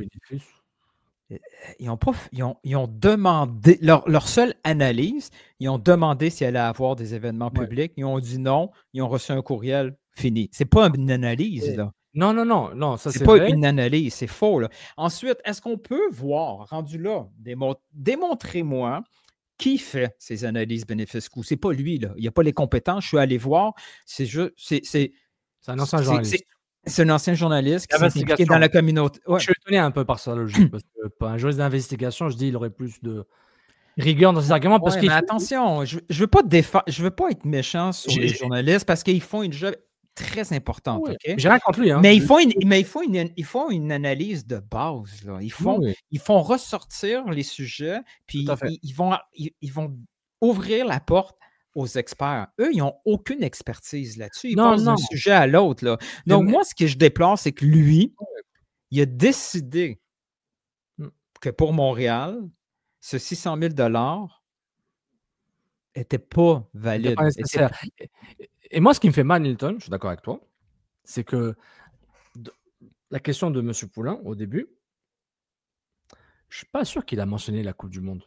B: ils ont demandé, leur seule analyse, ils ont demandé s'il allait avoir des événements publics. Ils ont dit non, ils ont reçu un courriel, fini. C'est pas une analyse, là.
A: Non, ça
B: c'est pas vrai. Une analyse, c'est faux. Là. Ensuite, est-ce qu'on peut voir, rendu là, démontrez-moi qui fait ces analyses bénéfices-coûts? C'est pas lui, là. Il n'y a pas les compétences. Je suis allé voir. C'est
A: un ancien journaliste.
B: C'est un ancien journaliste qui s'est impliqué dans la communauté.
A: Ouais. Je suis étonné un peu par sa logique, parce que pour un journaliste d'investigation, je dis qu'il aurait plus de rigueur dans ses arguments. Parce
B: mais attention, je veux pas être méchant sur les journalistes parce qu'ils font une job très importante. Okay?
A: J'ai rien contre lui. Hein.
B: Mais ils font une analyse de base. Là. Ils font ressortir les sujets, puis ils vont ouvrir la porte aux experts. Eux, ils n'ont aucune expertise là-dessus. Ils passent d'un sujet à l'autre. Là. Donc, moi, ce que je déplore, c'est que lui, il a décidé que pour Montréal, ce 600 000 $ n'était pas valide.
A: Pas nécessaire. Et moi, ce qui me fait mal, Nilton, je suis d'accord avec toi, c'est que la question de M. Poulain, au début, je ne suis pas sûr qu'il a mentionné la Coupe du Monde.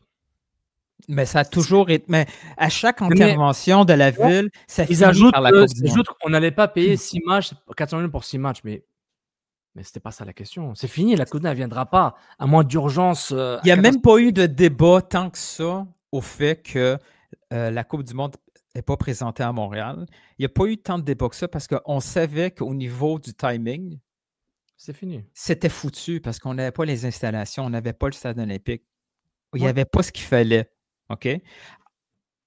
B: Mais ça a toujours été. Mais à chaque intervention de la ville, ça finit par la Coupe du Monde.
A: On n'allait pas payer 6 matchs, 400 000 pour 6 matchs, mais ce n'était pas ça la question. C'est fini, la Coupe du Monde ne viendra pas, à moins d'urgence.
B: Il n'y a même pas eu de débat tant que ça au fait que la Coupe du Monde n'est pas présentée à Montréal. Il n'y a pas eu tant de débat que ça parce qu'on savait qu'au niveau du timing,
A: c'est fini.
B: C'était foutu parce qu'on n'avait pas les installations, on n'avait pas le stade olympique. Il n'y avait pas ce qu'il fallait. OK?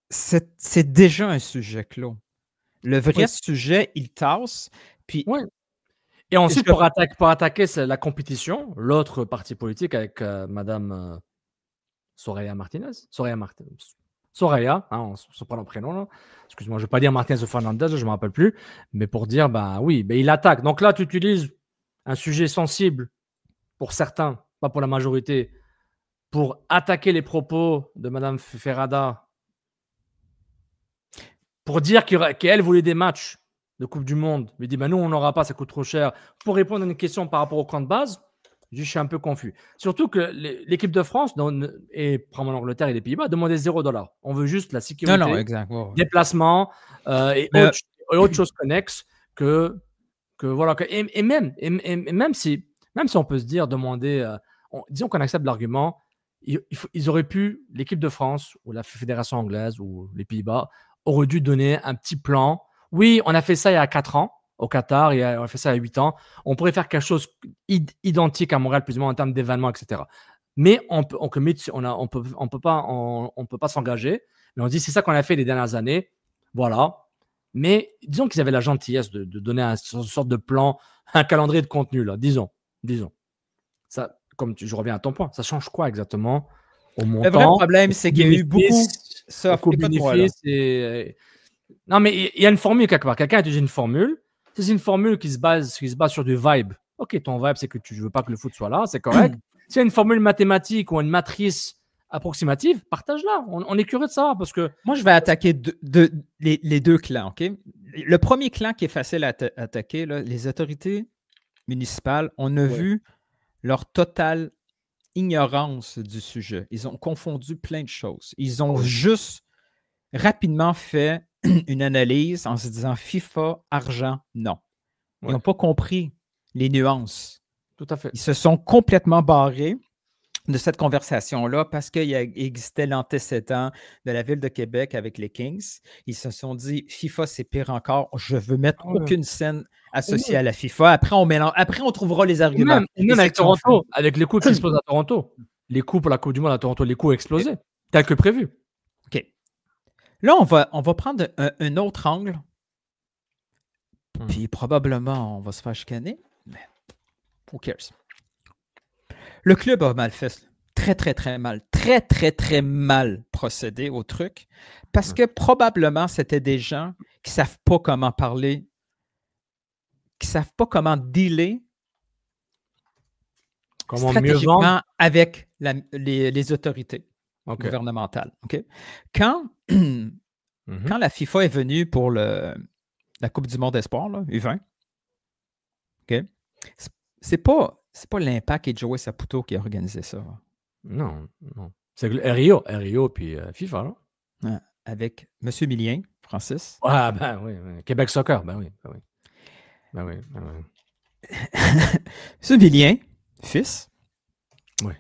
B: C'est déjà un sujet clos. Le vrai sujet, il tasse. Puis,
A: et ensuite, pour attaquer la compétition, l'autre parti politique avec Mme Soraya Martinez. Soraya, on se prend le prénom. Là. Excuse-moi, je ne vais pas dire Martinez ou Fernandez, je ne me rappelle plus. Mais pour dire, il attaque. Donc là, tu utilises un sujet sensible pour certains, pas pour la majorité, pour attaquer les propos de Mme Ferrada, pour dire qu'elle voulait des matchs de Coupe du Monde, mais dit nous on n'aura pas, ça coûte trop cher, pour répondre à une question par rapport au camp de base, Je suis un peu confus. Surtout que l'équipe de France et probablement l'Angleterre et les Pays-Bas demandaient $0. On veut juste la sécurité,
B: Non, exact.
A: déplacement et autre chose connexe que voilà. Et même si on peut se dire, demander, disons qu'on accepte l'argument, ils auraient pu, l'équipe de France ou la Fédération anglaise ou les Pays-Bas auraient dû donner un petit plan. Oui, on a fait ça il y a 4 ans. Au Qatar, on a fait ça il y a 8 ans. On pourrait faire quelque chose identique à Montréal, plus ou moins en termes d'événements, etc. Mais on peut pas s'engager. Mais on dit, c'est ça qu'on a fait les dernières années. Voilà. Mais disons qu'ils avaient la gentillesse de donner une sorte de plan, un calendrier de contenu, là. Disons. Ça, je reviens à ton point. Ça change quoi exactement au montant?
B: Le vrai problème, c'est qu'il y a eu beaucoup
A: ça. Non, mais il y a une formule quelque part. Quelqu'un a utilisé une formule. C'est une formule qui se base sur du vibe. OK, ton vibe, c'est que tu ne veux pas que le foot soit là, c'est correct. S'il y a une formule mathématique ou une matrice approximative, partage-la. On est curieux de savoir parce que...
B: Moi, je vais attaquer les deux clans, OK? Le premier clan qui est facile à attaquer, là, les autorités municipales, on a vu leur totale ignorance du sujet. Ils ont confondu plein de choses. Ils ont juste rapidement fait une analyse en se disant FIFA, argent, non. Ils n'ont pas compris les nuances.
A: Tout à fait.
B: Ils se sont complètement barrés de cette conversation-là parce qu'il existait l'antécédent de la Ville de Québec avec les Kings. Ils se sont dit FIFA, c'est pire encore. Je ne veux mettre aucune scène associée à la FIFA. Après, on trouvera les arguments.
A: Même avec Toronto, avec les coups qui explosent à Toronto. Les coups pour la Coupe du Monde à Toronto, les coups explosés, tel que prévu.
B: OK. Là, on va prendre un autre angle. Puis probablement, on va se faire chicaner. Mais who cares? Le club a mal fait. Très, très, très mal. Très, très, très mal procédé au truc. Parce que probablement, c'était des gens qui ne savent pas comment parler, qui ne savent pas comment dealer stratégiquement avec les autorités gouvernementales. Okay? Quand la FIFA est venue pour la Coupe du Monde Espoir, là, U20, okay, c'est pas l'Impact et Joey Saputo qui a organisé ça.
A: Non. C'est Rio puis FIFA, là.
B: Ouais, avec M. Millien, Francis.
A: Ah, ben oui. Québec Soccer, ben oui.
B: M. Millien, fils.
A: Oui.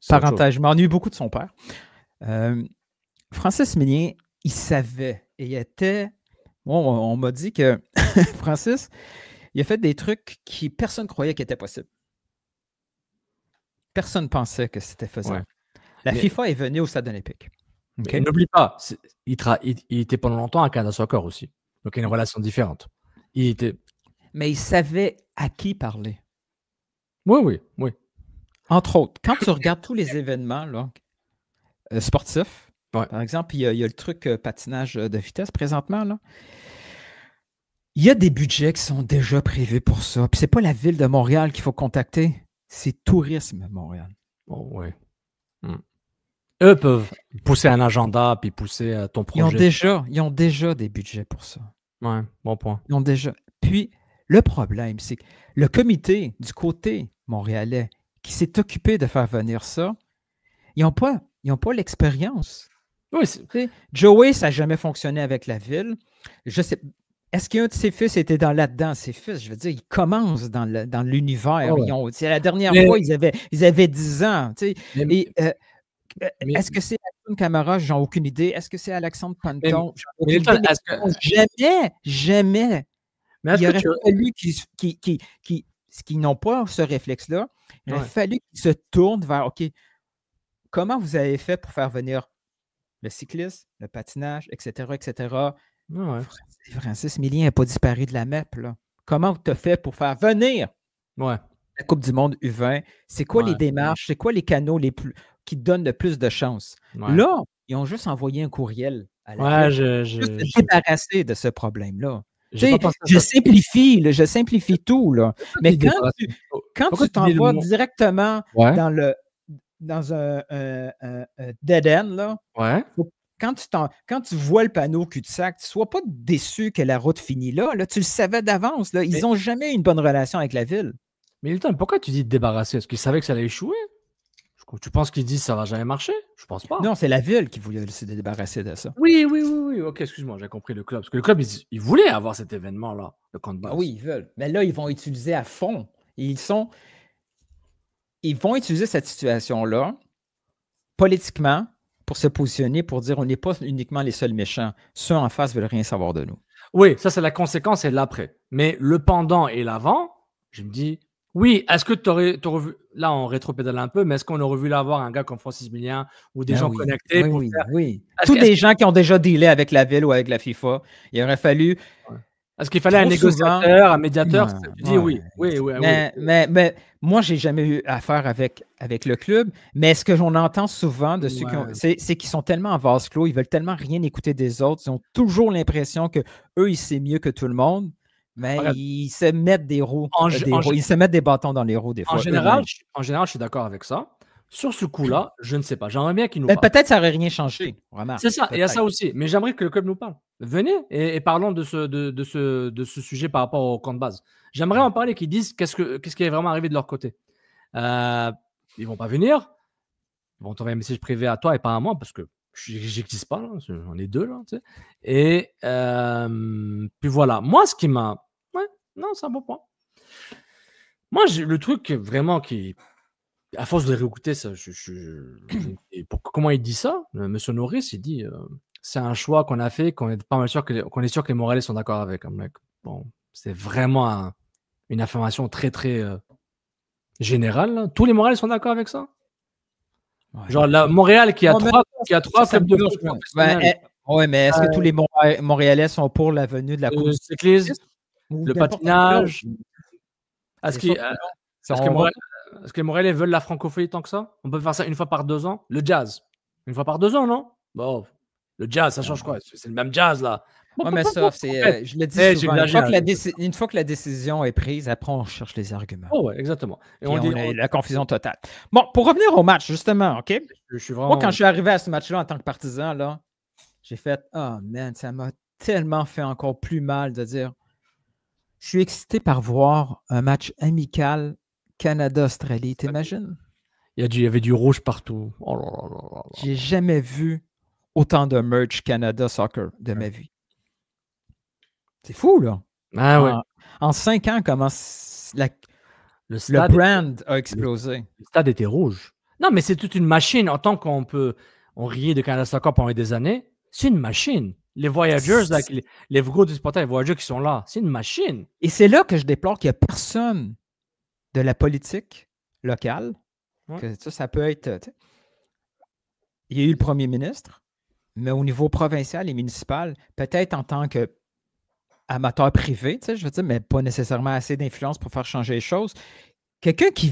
B: Parenthèse, je m'ennuie beaucoup de son père. Francis Millien, il savait. Et il était... on m'a dit que Francis, il a fait des trucs qui personne ne croyait qu'ils étaient possibles. Personne ne pensait que c'était faisable. La FIFA est venue au Stade olympique.
A: Okay? N'oublie pas, il était pendant longtemps à Canada Soccer aussi. Donc, il y a une relation différente.
B: Mais il savait à qui parler.
A: Oui.
B: Entre autres, quand tu regardes tous les événements là, sportifs, par exemple, il y a le truc patinage de vitesse présentement, là. Il y a des budgets qui sont déjà prévus pour ça. Puis c'est pas la Ville de Montréal qu'il faut contacter, c'est Tourisme Montréal.
A: Oh, oui. Eux peuvent pousser un agenda puis pousser ton projet.
B: Ils ont déjà des budgets pour ça.
A: Oui, bon point.
B: Ils ont déjà. Puis le problème, c'est que le comité du côté montréalais qui s'est occupé de faire venir ça, ils n'ont pas l'expérience.
A: Oui,
B: Joey, ça n'a jamais fonctionné avec la Ville. Je sais. Est-ce qu'un de ses fils était là-dedans? Ses fils, je veux dire, ils commencent dans l'univers. La dernière fois, ils avaient 10 ans. Est-ce que c'est Alexandre Camara? J'en ai aucune idée. Est-ce que c'est Alexandre Panton? Jamais. Mais il aurait fallu qu'ils n'ont pas ce réflexe-là. Il aurait fallu qu'ils se tournent vers, OK, comment vous avez fait pour faire venir le cyclisme, le patinage, etc., etc. Francis Millien n'a pas disparu de la map, là. Comment tu as fait pour faire venir la Coupe du Monde U20? C'est quoi les démarches? C'est quoi les canaux qui donnent le plus de chances? Là, ils ont juste envoyé un courriel à la Ville pour se débarrasser de ce problème-là. Je simplifie tout, là. Mais quand tu t'envoies directement dans un dead end, là, quand tu vois le panneau cul-de-sac, tu ne sois pas déçu que la route finit là. Tu le savais d'avance. Ils n'ont jamais eu une bonne relation avec la Ville.
A: Mais Hilton, pourquoi tu dis te débarrasser? Est-ce qu'ils savaient que ça allait échouer? Tu penses qu'ils disent que ça va jamais marcher? Je pense pas.
B: Non, c'est la ville qui voulait se débarrasser de ça.
A: Oui. Ok, excuse-moi, j'ai compris le club. Parce que le club, il voulait avoir cet événement-là, le camp de base.
B: Oui, ils veulent. Mais là, ils vont utiliser à fond. Ils vont utiliser cette situation-là politiquement pour se positionner, pour dire on n'est pas uniquement les seuls méchants. Ceux en face veulent rien savoir de nous.
A: Oui, ça, c'est la conséquence et l'après. Mais le pendant et l'avant, je me dis, oui, est-ce que tu aurais vu, là, on rétropédale un peu, mais est-ce qu'on aurait vu l'avoir un gars comme Francis Millien ou des gens connectés pour faire...
B: Tous des gens qui ont déjà dealé avec la ville ou avec la FIFA, il aurait fallu...
A: Est-ce qu'il fallait un négociateur, un médiateur? Tu dis oui.
B: Mais moi, j'ai jamais eu affaire avec le club. Mais ce que j'en entends souvent de ceux c'est qu'ils sont tellement en vase clos, ils veulent tellement rien écouter des autres. Ils ont toujours l'impression qu'eux, ils savent mieux que tout le monde. Mais ils se mettent des roues. Ils se mettent des bâtons dans les roues des fois.
A: En général, je suis d'accord avec ça. Sur ce coup-là, je ne sais pas. J'aimerais bien qu'ils nous
B: parlent. Peut-être que ça n'aurait rien changé.
A: C'est ça, il y a ça aussi. Mais j'aimerais que le club nous parle. Venez et parlons de ce sujet par rapport au camp de base. J'aimerais en parler, qu'ils disent qu'est-ce qui est vraiment arrivé de leur côté. Ils ne vont pas venir. Ils vont t'envoyer un message privé à toi et pas à moi parce que j'existe pas. Là. On est deux. Là, tu sais. Et puis voilà. Moi, ce qui m'a... Ouais, non, c'est un bon point. Moi, le truc vraiment qui... À force de réécouter ça, comment il dit ça, Monsieur Norris, il dit c'est un choix qu'on a fait, qu'on est pas mal sûr que les Montréalais sont d'accord avec. Bon, c'est vraiment une affirmation très très générale. Là. Tous les Montréalais sont d'accord avec ça. Ouais. Genre Montréal qui a trois clubs de foot professionnels.
B: Oui, mais est-ce que tous les Montréalais sont pour la venue de la Coupe du
A: cyclisme, le patinage? Est-ce que les Montréalais veulent la francophonie tant que ça? On peut faire ça une fois par 2 ans? Le jazz. Une fois par 2 ans, non? Bon, le jazz, ça change quoi? C'est le même jazz, là.
B: Oui, mais ça, je le dis souvent. Une fois que la décision est prise, après, on cherche les arguments.
A: Oh, ouais, exactement.
B: Et on a la confusion totale. Bon, pour revenir au match, justement, OK? Moi, quand je suis arrivé à ce match-là en tant que partisan, là, j'ai fait « Oh, man, ça m'a tellement fait encore plus mal de dire... » Je suis excité par voir un match amical Canada-Australie, t'imagines?
A: Il y avait du rouge partout. Oh là là là là.
B: J'ai jamais vu autant de merch Canada Soccer de ma vie. C'est fou, là.
A: Ah, ouais.
B: En 5 ans, comment le brand a explosé.
A: Le stade était rouge. Non, mais c'est toute une machine. En tant qu'on riait de Canada Soccer pendant des années, c'est une machine. Les Voyagers, là, les gros du supporters, les Voyagers qui sont là, c'est une machine.
B: Et c'est là que je déplore qu'il n'y a personne de la politique locale. Ouais. Que ça peut être... Il y a eu le premier ministre, mais au niveau provincial et municipal, peut-être en tant qu'amateur privé, je veux dire, mais pas nécessairement assez d'influence pour faire changer les choses. Quelqu'un qui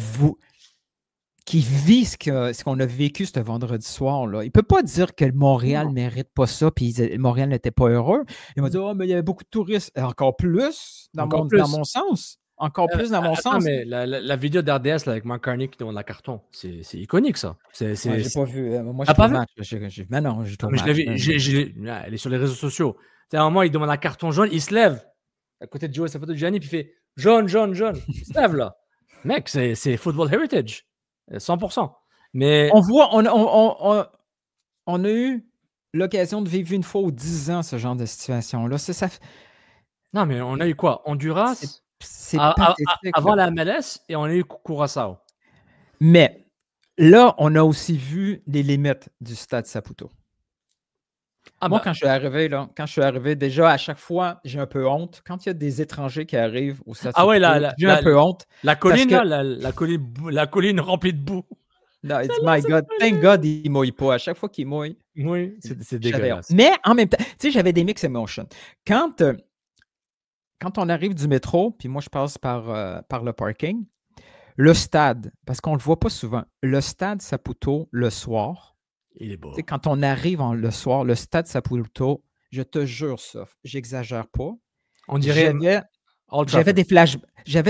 B: vit ce qu'on a vécu ce vendredi soir, là. Il ne peut pas dire que Montréal ne mérite pas ça, puis Montréal n'était pas heureux. Il m'a dit « Oh, mais il y avait beaucoup de touristes. » Encore plus, dans mon sens. Encore plus dans mon sens.
A: Mais la vidéo d'RDS avec Mark Carney qui demande la carton, c'est iconique, ça.
B: J'ai pas vu. Moi,
A: j'ai pas vu.
B: Mais non, j'ai trouvé.
A: Elle est sur les réseaux sociaux. À un moment, il demande un carton jaune, il se lève à côté de Joe et sa photo de Gianni, puis il fait jaune, jaune, jaune. Il se lève là. Mec, c'est Football Heritage. 100%. Mais
B: on voit, on a eu l'occasion de vivre une fois ou 10 ans ce genre de situation-là. Ça...
A: Non, mais on a eu quoi? Honduras avant la MLS et on a eu Curaçao.
B: Mais là, on a aussi vu les limites du stade Saputo. Moi, quand je suis arrivé, déjà, à chaque fois, j'ai un peu honte. Quand il y a des étrangers qui arrivent au stade Saputo, j'ai un peu honte.
A: La colline, la colline remplie de boue.
B: Non, my God. Thank God, il ne mouille pas. À chaque fois qu'il mouille,
A: oui, c'est dégueulasse.
B: Mais en même temps, tu sais, j'avais des mixed emotions. Quand on arrive du métro, puis moi, je passe par le parking, le stade, parce qu'on ne le voit pas souvent, le stade Saputo, le soir,
A: il est beau.
B: Quand on arrive le soir, le stade Saputo, je te jure ça, j'exagère pas.
A: On dirait...
B: J'avais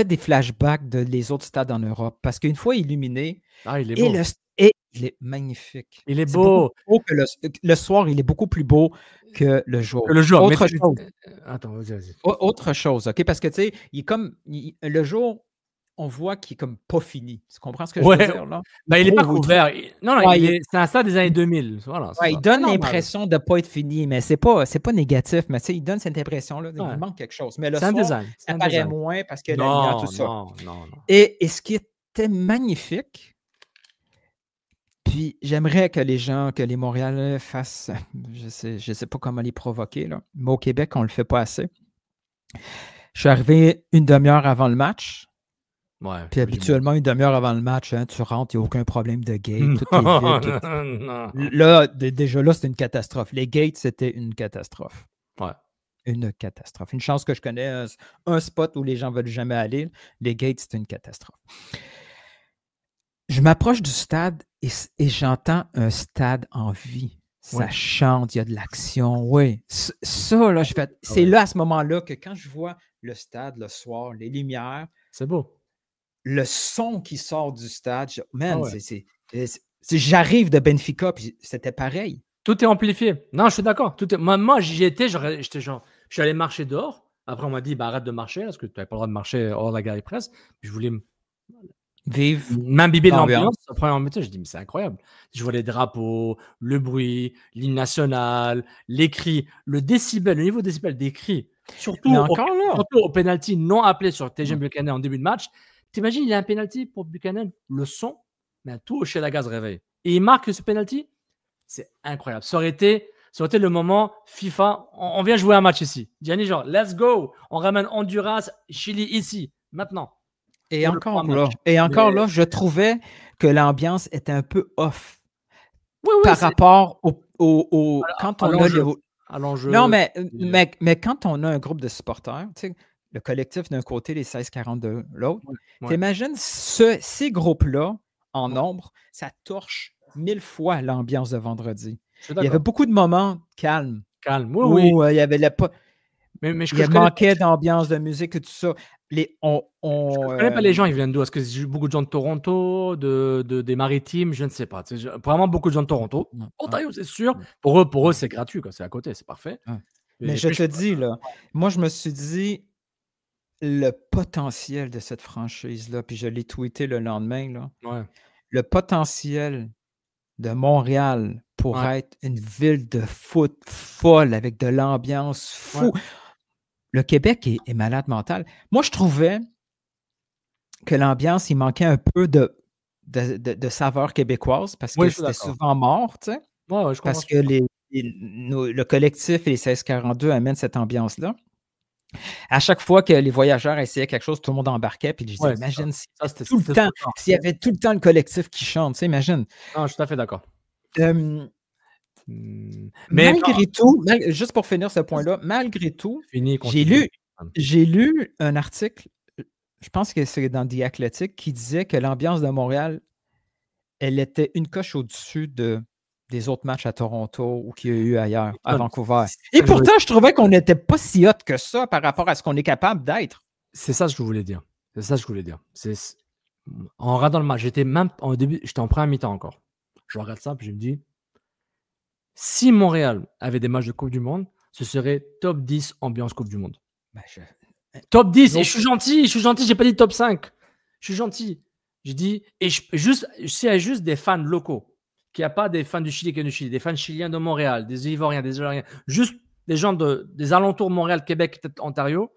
B: des flashbacks de les autres stades en Europe, parce qu'une fois illuminé,
A: il est beau.
B: Il est magnifique.
A: Il est beau.
B: Le soir, il est beaucoup plus beau que le jour.
A: Autre chose. Attends, vas-y.
B: Autre chose, OK? Parce que, tu sais, le jour, on voit qu'il est comme pas fini. Tu comprends ce que je veux dire, là?
A: Ben, il n'est pas
B: Trop
A: couvert. Non,
B: Ouais,
A: c'est un stade des années 2000. Voilà, c'est
B: Ouais,
A: ça.
B: il donne
A: C'est normal.
B: l'impression de ne pas être fini, mais c'est pas négatif, mais tu sais, il donne cette impression-là,
A: Ouais.
B: il manque quelque chose. Mais le
A: C'est un
B: soir,
A: design. C'est
B: ça
A: un
B: paraît
A: design.
B: moins parce que la lumière, tout
A: Non,
B: ça.
A: non.
B: Et ce qui était magnifique, puis j'aimerais que les Montréalais fassent, je sais pas comment les provoquer, là, mais au Québec, on ne le fait pas assez. Je suis arrivé une demi-heure avant le match.
A: Ouais,
B: Puis habituellement, une demi-heure avant le match, hein, tu rentres, il n'y a aucun problème de gate. Tout est vide.
A: Non.
B: Là, déjà là, c'était une catastrophe. Les gates, c'était une catastrophe.
A: Ouais.
B: Une catastrophe. Une chance que je connais un spot où les gens ne veulent jamais aller. Les gates, c'est une catastrophe. Je m'approche du stade et j'entends un stade en vie. Ça chante, il y a de l'action. Oui. Ça, là, c'est là, à ce moment-là, que quand je vois le stade le soir, les lumières,
A: c'est beau.
B: Le son qui sort du stade, j'arrive de Benfica, puis c'était pareil.
A: Tout est amplifié. Non, je suis d'accord. Moi, j'y étais, j'étais genre, je suis allé marcher dehors. Après, on m'a dit, arrête de marcher, parce que tu n'avais pas le droit de marcher hors de la galerie presse. Puis je voulais m'imbiber de l'ambiance. Après, je dis, mais c'est incroyable. Je vois les drapeaux, le bruit, l'hymne national, les cris, le niveau décibel des cris. Surtout au penalty non appelé sur TGM Buchanan en début de match. T'imagines, il y a un penalty pour Buchanan, le son, mais tout au Chelaga se réveille. Et il marque ce penalty, c'est incroyable. Ça aurait été le moment FIFA, on vient jouer un match ici. Gianni, genre, let's go, on ramène Honduras, Chili ici, maintenant.
B: Et encore là, je trouvais que l'ambiance était un peu off par rapport quand on
A: à l'enjeu.
B: Non, mais quand on a un groupe de supporters, tu sais, le collectif d'un côté, les 16-40 de l'autre. T'imagines ces groupes-là, en nombre, ça torche 1000 fois l'ambiance de vendredi. Il y avait beaucoup de moments calmes. Où il y avait il manquait d'ambiance, de musique et tout ça. Je
A: ne connais pas les gens, ils viennent d'où? Est-ce que c'est beaucoup de gens de Toronto, des Maritimes? Je ne sais pas. Vraiment beaucoup de gens de Toronto. Ontario, c'est sûr. Pour eux, c'est gratuit. C'est à côté, c'est parfait.
B: Mais je te dis, là, moi, je me suis dit, le potentiel de cette franchise-là, puis je l'ai tweeté le lendemain, là, le potentiel de Montréal pour être une ville de foot folle avec de l'ambiance fou. Le Québec est malade mental. Moi, je trouvais que l'ambiance, il manquait un peu de saveur québécoise parce que c'était souvent mort, tu sais. Parce que le collectif et les 1642 amènent cette ambiance-là. À chaque fois que les voyageurs essayaient quelque chose, tout le monde embarquait. Puis je disais, imagine s'il y avait tout le temps le collectif qui chante. Tu sais, imagine.
A: Non, je suis tout à fait d'accord.
B: Malgré tout, juste pour finir ce point-là, malgré tout, j'ai lu un article, je pense que c'est dans The Athletic, qui disait que l'ambiance de Montréal, elle était une coche au-dessus des autres matchs à Toronto ou qu'il y a eu ailleurs, à Vancouver. Et pourtant, je trouvais qu'on n'était pas si hot que ça par rapport à ce qu'on est capable d'être.
A: C'est ça que je voulais dire. En regardant le match, j'étais en première mi-temps encore. Je regarde ça, puis je me dis, si Montréal avait des matchs de Coupe du Monde, ce serait top 10 ambiance Coupe du Monde. Top 10, et je suis gentil, j'ai pas dit top 5. Je suis gentil. J'ai dit, s'il y a juste des fans locaux, qu'il n'y a pas des fans du Chili qui du Chili, des fans chiliens de Montréal, des Ivoiriens, des Algériens, juste des gens des alentours Montréal, Québec, peut-être Ontario,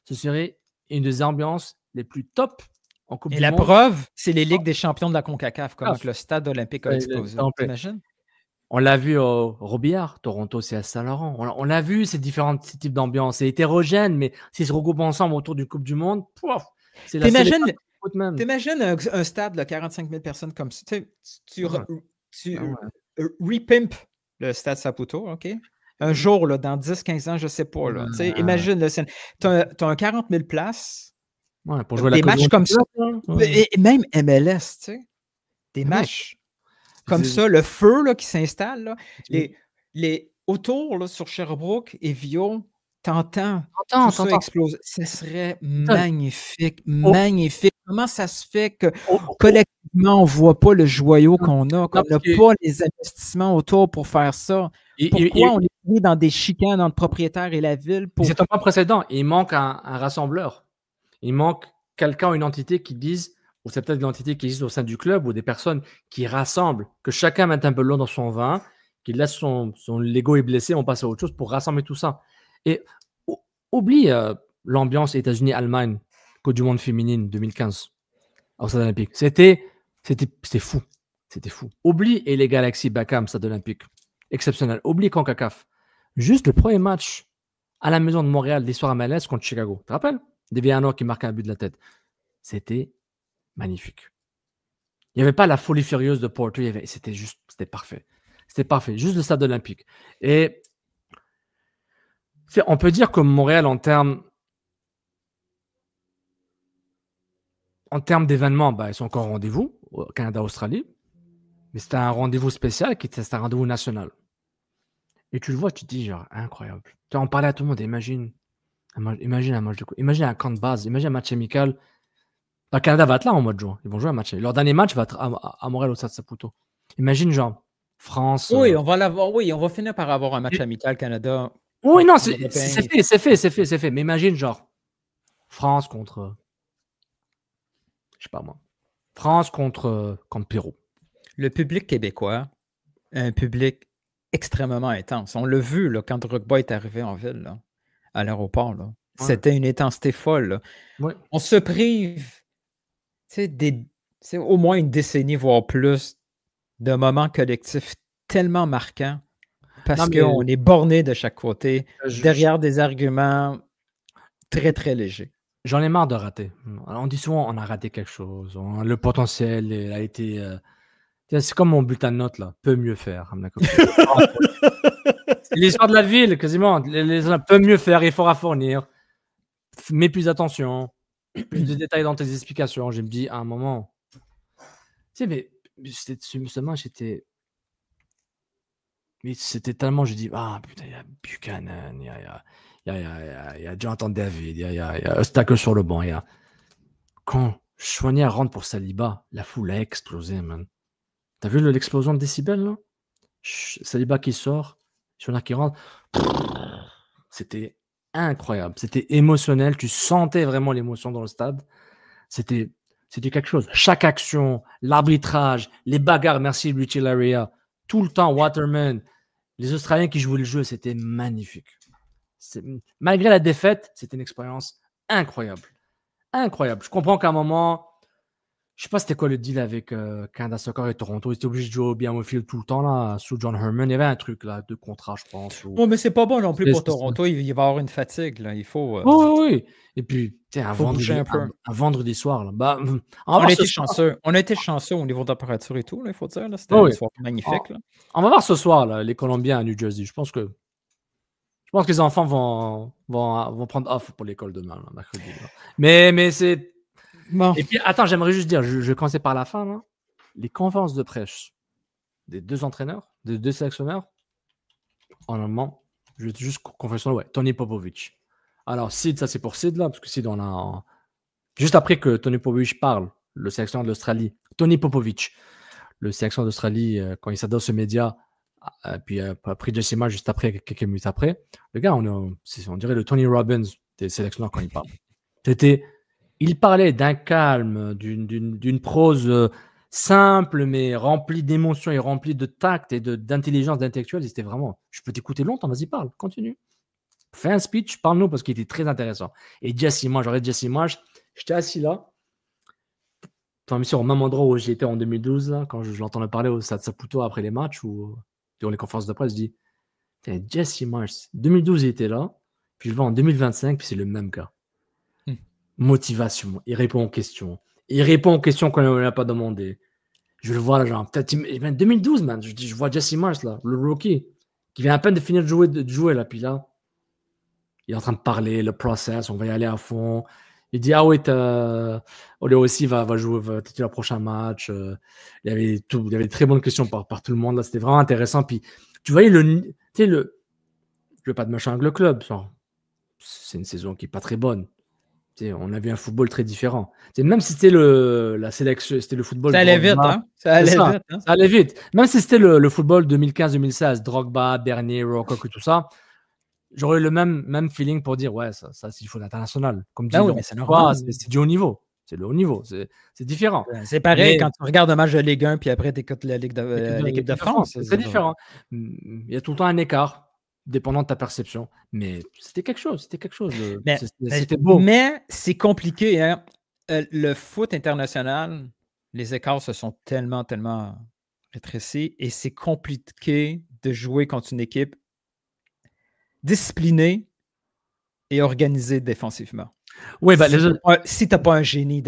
A: ce serait une des ambiances les plus top en Coupe du Monde.
B: Et la preuve, c'est les Ligues des champions de la CONCACAF, comme le stade olympique a explosé. T'imagines?
A: On l'a vu au Robillard, Toronto, c'est à Saint-Laurent. On l'a vu, ces différents types d'ambiance. C'est hétérogène, mais s'ils se regroupent ensemble autour d'une Coupe du Monde, c'est la
B: T'imagines un stade de 45 000 personnes comme ça. Tu repimp le stade Saputo, OK? Un jour, là, dans 10-15 ans, je ne sais pas. Là, imagine, tu as un 40 000 places.
A: Pour jouer
B: des matchs comme ça. Et même MLS, tu sais. Des matchs comme ça, le feu là, qui s'installe. Là, les autour, là, sur Sherbrooke et Vio, t'entends ça exploser. Ça serait magnifique, magnifique. Comment ça se fait que collectivement, on ne voit pas le joyau qu'on a, qu'on n'a pas les investissements autour pour faire ça? Pourquoi on est pris dans des chicanes entre le propriétaire et la ville?
A: C'est un point précédent. Il manque un rassembleur. Il manque quelqu'un ou une entité qui dise, ou c'est peut-être une entité qui existe au sein du club, ou des personnes qui rassemblent, que chacun mette un peu l'eau dans son vin, qui laisse son l'ego est blessé, on passe à autre chose pour rassembler tout ça. Et oublie l'ambiance États-Unis-Allemagne, Coupe du Monde féminine 2015 au Stade Olympique. C'était fou. C'était fou. Oublie et les Galaxy Beckham, Stade Olympique. Exceptionnel. Oublie CONCACAF. Juste le premier match à la maison de Montréal d'histoire MLS contre Chicago. Tu te rappelles? Deviano qui marque un but de la tête. C'était magnifique. Il n'y avait pas la folie furieuse de Porto. C'était parfait. C'était parfait. Juste le Stade Olympique. Et on peut dire que Montréal, en termes d'événements, ils sont encore au rendez-vous au Canada-Australie. Mais c'était un rendez-vous spécial c'était un rendez-vous national. Et tu le vois, tu te dis, genre, incroyable. Tu vois, on parlait à tout le monde. Imagine un match de coup. Imagine un camp de base. Imagine un match amical. Le Canada va être là en mois de juin. Ils vont jouer un match. Leur dernier match va être à Montréal au Stade Saputo. Imagine, genre, France.
B: Oui, on va l'avoir. Oui, on va finir par avoir un match amical Canada.
A: Oui, non, c'est fait. Mais imagine, genre, France contre. Je sais pas moi. France contre Pérou.
B: Le public québécois, un public extrêmement intense. On l'a vu là, quand Drogba est arrivé en ville, là, à l'aéroport. Là. Ouais. C'était une intensité folle. Là.
A: Ouais.
B: On se prive au moins une décennie, voire plus, de moments collectifs tellement marquants parce qu'on est borné de chaque côté, derrière des arguments très, très légers.
A: J'en ai marre de rater. On dit souvent on a raté quelque chose. Le potentiel a été... c'est comme mon bulletin de notes, là. Peut mieux faire. C'est l'histoire de la ville, quasiment. Peut mieux faire, effort à fournir. Mets plus attention. Plus de détails dans tes explications. Je me dis, à un moment... Tu sais, mais ce match, c'était tellement... Je dis, ah, putain, il y a Buchanan, il y a Jonathan David, il y a Eustache sur le banc. Quand Choignard rentre pour Saliba, la foule a explosé, man. T'as vu l'explosion de décibels, là? Saliba qui sort, Choignard qui rentre. C'était incroyable. C'était émotionnel. Tu sentais vraiment l'émotion dans le stade. C'était quelque chose. Chaque action, l'arbitrage, les bagarres, merci Richie Laria, tout le temps, Waterman, les Australiens qui jouaient le jeu, c'était magnifique. Malgré la défaite, c'était une expérience incroyable. Incroyable. Je comprends qu'à un moment, je sais pas c'était quoi le deal avec Canada Soccer et Toronto. Ils étaient obligés de jouer bien au fil tout le temps là, sous John Herman. Il y avait un truc là de contrat, je pense.
B: Bon, mais c'est pas bon non plus pour Toronto. Il va y avoir une fatigue là. Il faut.
A: Oui. Et puis, un vendredi soir là.
B: On a été chanceux. On a été chanceux au niveau de la température et tout. Là, il faut dire. Là, c'était une soirée magnifique. Là.
A: On va voir ce soir là, les Colombiens à New Jersey. Je pense que les enfants vont prendre off pour l'école demain, là, mercredi. Là. Mais c'est... Bon. Et puis, attends, j'aimerais juste dire, je vais commencer par la fin. Là. Les conférences de presse des deux entraîneurs, des deux sélectionneurs, en allemand, je vais juste confesser, Tony Popovic. Alors, Sid, ça c'est pour Sid, là, parce que Sid, on a... Juste après que Tony Popovic parle, le sélectionneur de l'Australie, Tony Popovic, le sélectionneur d'Australie, quand il s'adresse aux médias, puis après Jesse Marsh, juste après, quelques minutes après, le gars, on dirait le Tony Robbins des sélectionneurs quand il parle. Il parlait d'un calme, d'une prose simple, mais remplie d'émotions et remplie de tact et d'intelligence intellectuelle. C'était vraiment, je peux t'écouter longtemps, vas-y, parle, continue. Fais un speech, parle-nous parce qu'il était très intéressant. Et Jesse Marsh, j'étais assis là, au même endroit où j'étais en 2012, là, quand je l'entendais parler au Stade Saputo après les matchs ou durant les conférences de presse, je dis, Jesse Marsh, 2012 il était là, puis je le vois en 2025, puis c'est le même gars. Motivation, il répond aux questions. Il répond aux questions qu'on n'a pas demandé. Je le vois là, genre, peut-être 2012, man. Je vois Jesse Marsh, là, le rookie, qui vient à peine de finir de jouer là, puis là, il est en train de parler, le process, on va y aller à fond. Il dit, ah oui, Olé aussi va jouer, va titulaire le prochain match. Il y avait de très bonnes questions par tout le monde, là. C'était vraiment intéressant. Puis, tu voyais je veux pas de machin avec le club, genre. C'est une saison qui est pas très bonne. On avait un football très différent. Même si c'était la sélection, c'était le football.
B: Ça allait vite, hein? Ça
A: allait vite. Même si c'était le football 2015-2016, Drogba, Bernier, Rocock et tout ça, j'aurais eu le même feeling pour dire, ouais, ça c'est du foot international. Comme dit,
B: mais c'est normal.
A: C'est du haut niveau. C'est le haut niveau. C'est différent.
B: C'est pareil
A: Mais-
B: quand tu regardes un match de Ligue 1 puis après tu écoutes l'équipe de France.
A: C'est différent. Il y a tout le temps un écart, dépendant de ta perception. Mais c'était quelque chose. C'était beau.
B: Mais c'est compliqué. Hein? Le foot international, les écarts se sont tellement rétrécis et c'est compliqué de jouer contre une équipe disciplinée et organisée défensivement.
A: Oui, bah,
B: Si tu n'as pas un génie,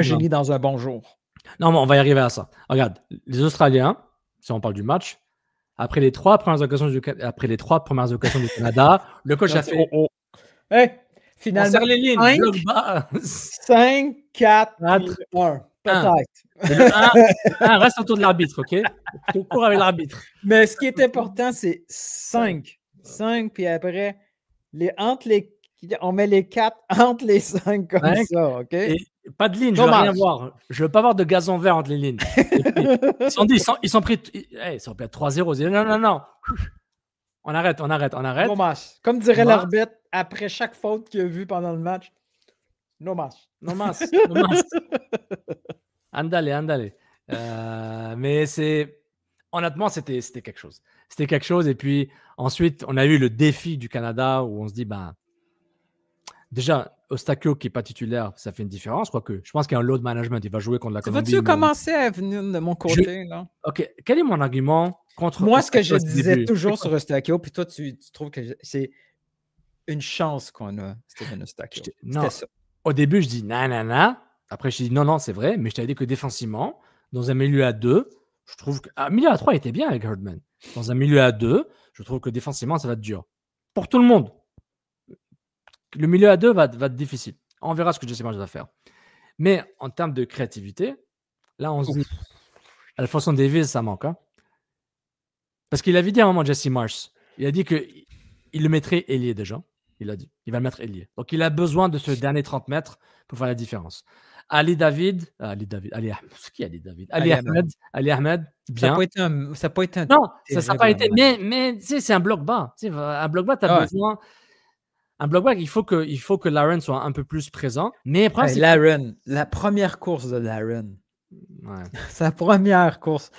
B: génie dans un bon jour.
A: Non, mais on va y arriver à ça. Regarde, les Australiens, si on parle du match, après les trois premières occasions du Canada, le coach a fait.
B: Hey,
A: On
B: finalement,
A: serre les lignes,
B: 5,
A: bloc bas.
B: 5, 4,
A: 4,
B: 1. Peut-être.
A: Le 1 reste autour de l'arbitre, OK? Tu cours avec l'arbitre.
B: Mais ce qui est important, c'est 5. 5, puis après, on met les 4 entre les 5 comme
A: 5,
B: ça, OK?
A: Et pas de ligne, je veux rien voir. Je veux pas voir de gazon vert entre les lignes. Puis, ils sont pris. Ils sont pris à 3-0. Ils disent, non. On arrête.
B: No match. Comme dirait l'arbitre, après chaque faute qu'il a vue pendant le match, no match.
A: No mas. Andale. Mais honnêtement, c'était quelque chose. C'était quelque chose. Et puis ensuite, on a eu le défi du Canada où on se dit, déjà, Eustáquio qui n'est pas titulaire, ça fait une différence. Quoique, je pense qu'il y a un load management. Il va jouer contre la Colombie.
B: Vas-tu commencer à venir de mon côté? Là?
A: OK. Quel est mon argument contre
B: Moi, ce que je
A: Eustáquio
B: disais toujours sur Eustáquio, puis toi, tu trouves que c'est une chance qu'on a, Steven Eustáquio.
A: Non.
B: Ça.
A: Au début, je dis nanana. Après, je dis non, c'est vrai. Mais je t'avais dit que défensivement, dans un milieu à 2, je trouve que. Un milieu à 3 était bien avec Herdman. Dans un milieu à 2, je trouve que défensivement, ça va être dur. Pour tout le monde. Le milieu à 2 va être difficile. On verra ce que Jesse Marsh va faire. Mais en termes de créativité, là, on se dit. Alphonso Davies, ça manque. Hein? Parce qu'il avait dit à un moment, Jesse Marsh, il a dit qu'il le mettrait ailier déjà. Il a dit. Il va le mettre ailier. Donc, il a besoin de ce dernier 30 mètres pour faire la différence. Ali Ahmed, bien.
B: Ça n'a pas été un.
A: Non, ça n'a pas été. Mais tu sais, c'est un bloc bas. Tu sais, un bloc bas, tu as besoin. Un bloc bas, il faut que Larin soit un peu plus présent. Mais après,
B: Larin, la première course de Larin.
A: Ouais.
B: Sa première course.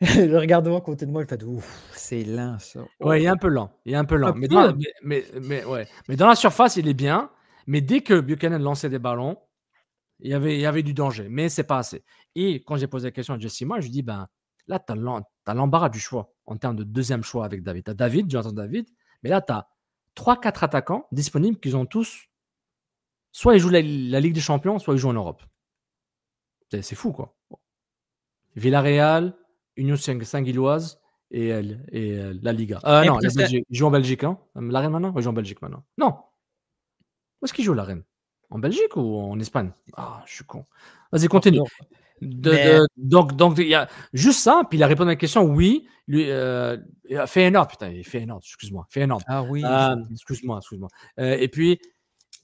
B: Je regarde à côté de moi, il fait ouf, c'est lent ça.
A: Ouais, il est un peu lent. Mais dans la surface, il est bien. Mais dès que Buchanan lançait des ballons, il y avait du danger. Mais c'est pas assez. Et quand j'ai posé la question à Jesse Marsh, je dis là, tu as l'embarras du choix en termes de deuxième choix avec David. Tu as Jonathan David, mais là, tu as 3-4 attaquants disponibles qui ont tous. Soit ils jouent la Ligue des Champions, soit ils jouent en Europe. C'est fou, quoi. Villarreal, Union Saint-Gilloise et la Liga. Non, la Belgique. Ils jouent en Belgique, hein? La Reine maintenant? Ils jouent en Belgique maintenant. Non. Où est-ce qu'ils jouent la Reine? En Belgique ou en Espagne? Ah, je suis con. Vas-y, continue. Donc, il y a juste ça, puis il a répondu à la question, oui. Feyenoord, excuse-moi. Feyenoord.
B: Ah oui.
A: Excuse-moi. Et puis,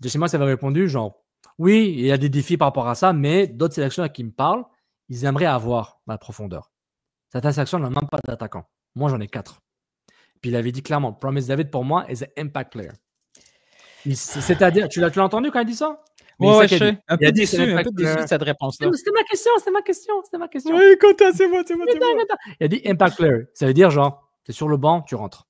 A: Jesse Marsh avait répondu, genre, oui, il y a des défis par rapport à ça, mais d'autres sélectionneurs qui me parlent, ils aimeraient avoir la profondeur. Cette sélection n'a même pas d'attaquant. Moi, j'en ai 4. Puis il avait dit clairement, Promise David, pour moi, is an impact player. C'est-à-dire, tu l'as entendu quand il dit ça?
B: Ouais, je sais. Un peu déçu de cette réponse-là.
A: C'était ma question.
B: Oui, content, c'est moi.
A: Il a dit impact player. Ça veut dire, genre, tu es sur le banc, tu rentres.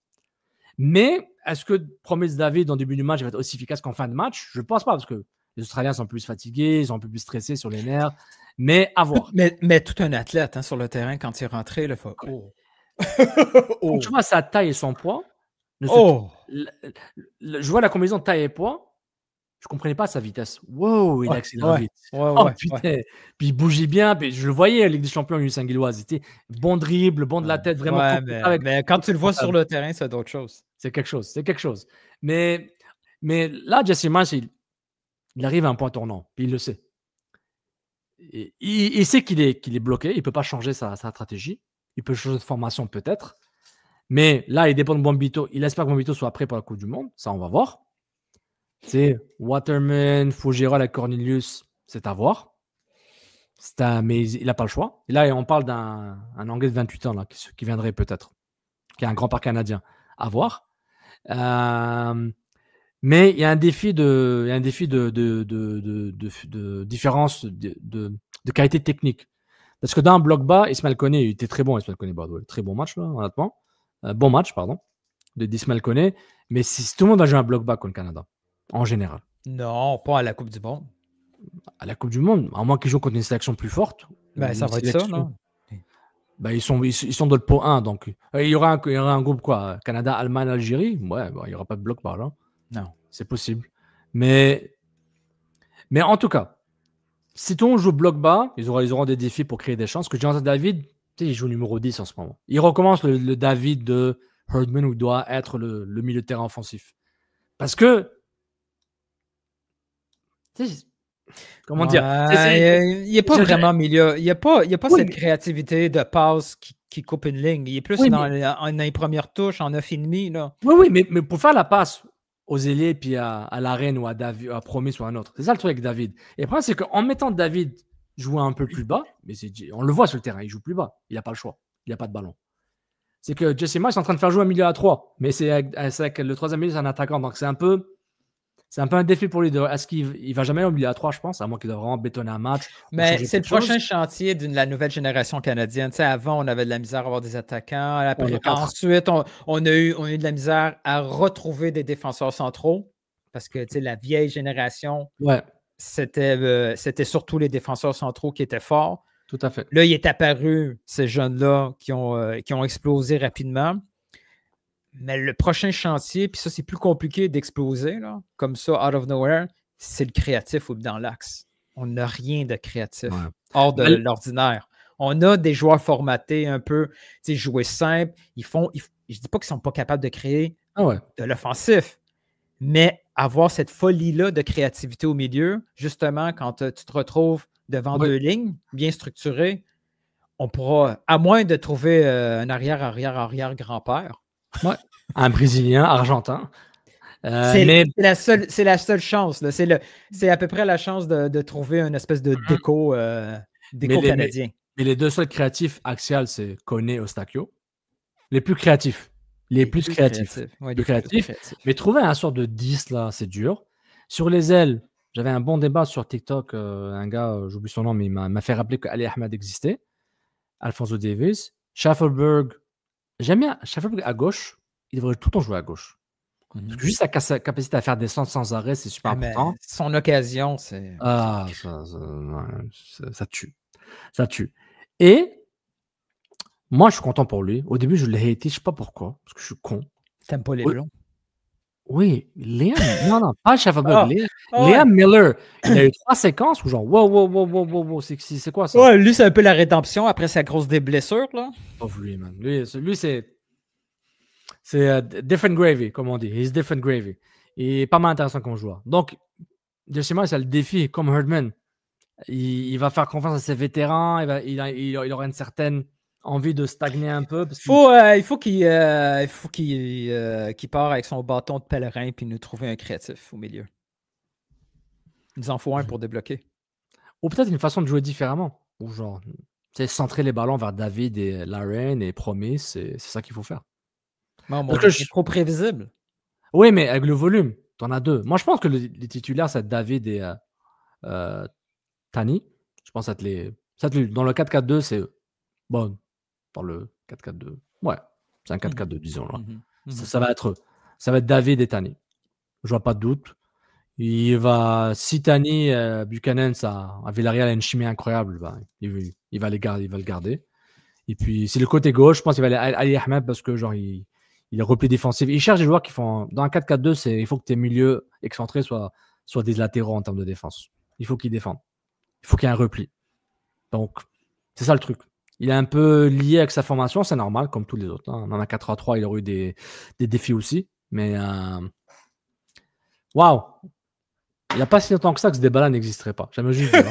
A: Mais est-ce que Promise David, en début du match, va être aussi efficace qu'en fin de match? Je ne pense pas, parce que les Australiens sont plus fatigués, ils sont un peu plus stressés sur les nerfs. Mais à voir.
B: Mais tout un athlète sur le terrain, quand il est rentré, il faut.
A: Quand tu vois sa taille et son poids, je vois la combinaison de taille et poids, je ne comprenais pas sa vitesse. Wow, il accélère vite. Putain. Puis il bougeait bien. Puis je le voyais, la Ligue des Champions, Union Saint-Gilloise. C'était bon dribble, bon de la tête, vraiment.
B: Mais quand tu le vois sur le terrain, c'est d'autres choses.
A: C'est quelque chose. Mais là, Jesse Marsh, il arrive à un point tournant. Puis il le sait. Il sait qu'il est bloqué. Il ne peut pas changer sa stratégie. Il peut changer de formation peut-être. Mais là, il dépend de Bombito. Il espère que Bombito soit prêt pour la Coupe du Monde. Ça, on va voir. C'est Waterman, Fougerola avec Cornelius. C'est à voir. Mais il n'a pas le choix. Et là, on parle d'un Anglais de 28 ans là, qui viendrait peut-être. Qui a un grand parc canadien. À voir. Mais il y a un défi de différence de qualité technique. Parce que dans un bloc bas, Ismaël Koné, il était très bon, Ismaël Koné, très bon match, là, honnêtement. Bon match, pardon, d'Ismaël Koné. Mais si tout le monde va jouer un bloc bas contre le Canada, en général.
B: Non, pas à la Coupe du Monde.
A: À la Coupe du Monde, à moins qu'ils jouent contre une sélection plus forte.
B: Ça va être ça, non?
A: Ils sont dans le pot 1, donc il y aura un groupe quoi, Canada, Allemagne, Algérie. Ouais, il n'y aura pas de bloc bas là.
B: Non.
A: C'est possible. Mais en tout cas, si tout le monde joue bloc bas, ils auront des défis pour créer des chances. Que Jonathan David, il joue numéro 10 en ce moment. Il recommence le David de Herdman où il doit être le milieu de terrain offensif. Parce que comment dire,
B: il n'est pas vraiment milieu. Il n'y a pas cette créativité de passe qui coupe une ligne. Il est plus dans les premières touches, en 9,5. Là.
A: Oui, mais pour faire la passe aux ailiers, puis à l'arène ou à David, à Promis ou à un autre, c'est ça le truc avec David. Et le problème, c'est qu'en mettant David jouer un peu plus bas, mais on le voit sur le terrain, il joue plus bas. Il n'a pas le choix. Il n'y a pas de ballon. C'est que Jesse Marsh est en train de faire jouer un milieu à 3, mais c'est avec le troisième milieu, c'est un attaquant. Donc c'est un peu un défi pour lui. Est-ce qu'il va jamais au milieu à 3, je pense, à moins qu'il doit vraiment bétonner un match.
B: Mais c'est le prochain chantier de la nouvelle génération canadienne. Tu sais, avant, on avait de la misère à avoir des attaquants. Ensuite, on a eu de la misère à retrouver des défenseurs centraux parce que la vieille génération, c'était surtout les défenseurs centraux qui étaient forts.
A: Tout à fait.
B: Là, il est apparu ces jeunes-là qui ont explosé rapidement. Mais le prochain chantier, puis ça, c'est plus compliqué d'exploser, là, comme ça, out of nowhere, c'est le créatif ou dans l'axe. On n'a rien de créatif hors de l'ordinaire. On a des joueurs formatés un peu, jouer simple. Je ne dis pas qu'ils ne sont pas capables de créer de l'offensif, mais avoir cette folie-là de créativité au milieu, justement, quand tu te retrouves devant deux lignes bien structurées, on pourra, à moins de trouver un arrière grand-père,
A: un Brésilien, Argentin.
B: C'est la seule chance. Là. C'est à peu près la chance de trouver une espèce de déco canadien.
A: Mais les deux seuls créatifs axial, c'est Koné et Eustáquio. Les plus créatifs. Les plus créatifs. Mais trouver un sort de 10, là, c'est dur. Sur les ailes, j'avais un bon débat sur TikTok. Un gars, j'oublie son nom, mais il m'a fait rappeler qu'Ali Ahmed existait. Alphonso Davies. Schaffelberg. J'aime bien Schaffelberg à gauche. Il devrait tout le temps jouer à gauche. Parce que juste sa capacité à faire des centres sans arrêt, c'est super important.
B: Son occasion, c'est...
A: ça tue. Ça tue. Et moi, je suis content pour lui. Au début, je l'ai haté. Je ne sais pas pourquoi. Parce que je suis con.
B: T'aimes pas les blonds?
A: Oui, Liam. Non, pas Schaffelberg. Liam Miller. Il a eu 3 séquences où genre, wow, c'est quoi ça?
B: Ouais, lui, c'est un peu la rédemption après sa grosse blessure, là.
A: Pauvre lui, man. Lui, c'est different gravy, comme on dit. He's different gravy. Il est pas mal intéressant comme joueur. Donc, justement, c'est le défi, comme Herdman. Il va faire confiance à ses vétérans. Il aura une certaine envie de stagner un peu. Parce
B: il faut qu'il part avec son bâton de pèlerin puis nous trouver un créatif au milieu. Il nous en faut un pour débloquer.
A: Ou peut-être une façon de jouer différemment. Ou genre, centrer les ballons vers David et Laren et Promis. C'est ça qu'il faut faire.
B: Non, c'est trop prévisible.
A: Oui, mais avec le volume, tu en as 2. Moi, je pense que les titulaires, c'est David et Tani. Je pense que dans le 4-4-2, c'est bon. Dans le 4-4-2. Ouais, c'est un 4-4-2, disons. Là. Ça va être David et Tani. Je vois pas de doute. Si Tani, Buchanan, à Villarreal a une chimie incroyable, il va le garder. Et puis, c'est le côté gauche. Je pense qu'il va aller Ali Ahmed parce que genre il est repli défensif. Il cherche des joueurs qui font... Dans un 4-4-2, il faut que tes milieux excentrés soient des latéraux en termes de défense. Il faut qu'ils défendent. Il faut qu'il y ait un repli. Donc, c'est ça le truc. Il est un peu lié avec sa formation, c'est normal, comme tous les autres. Hein. Dans un 4-3, il aurait eu des défis aussi. Mais, waouh! Il n'y a pas si longtemps que ça que ce débat-là n'existerait pas. J'aime juste dire.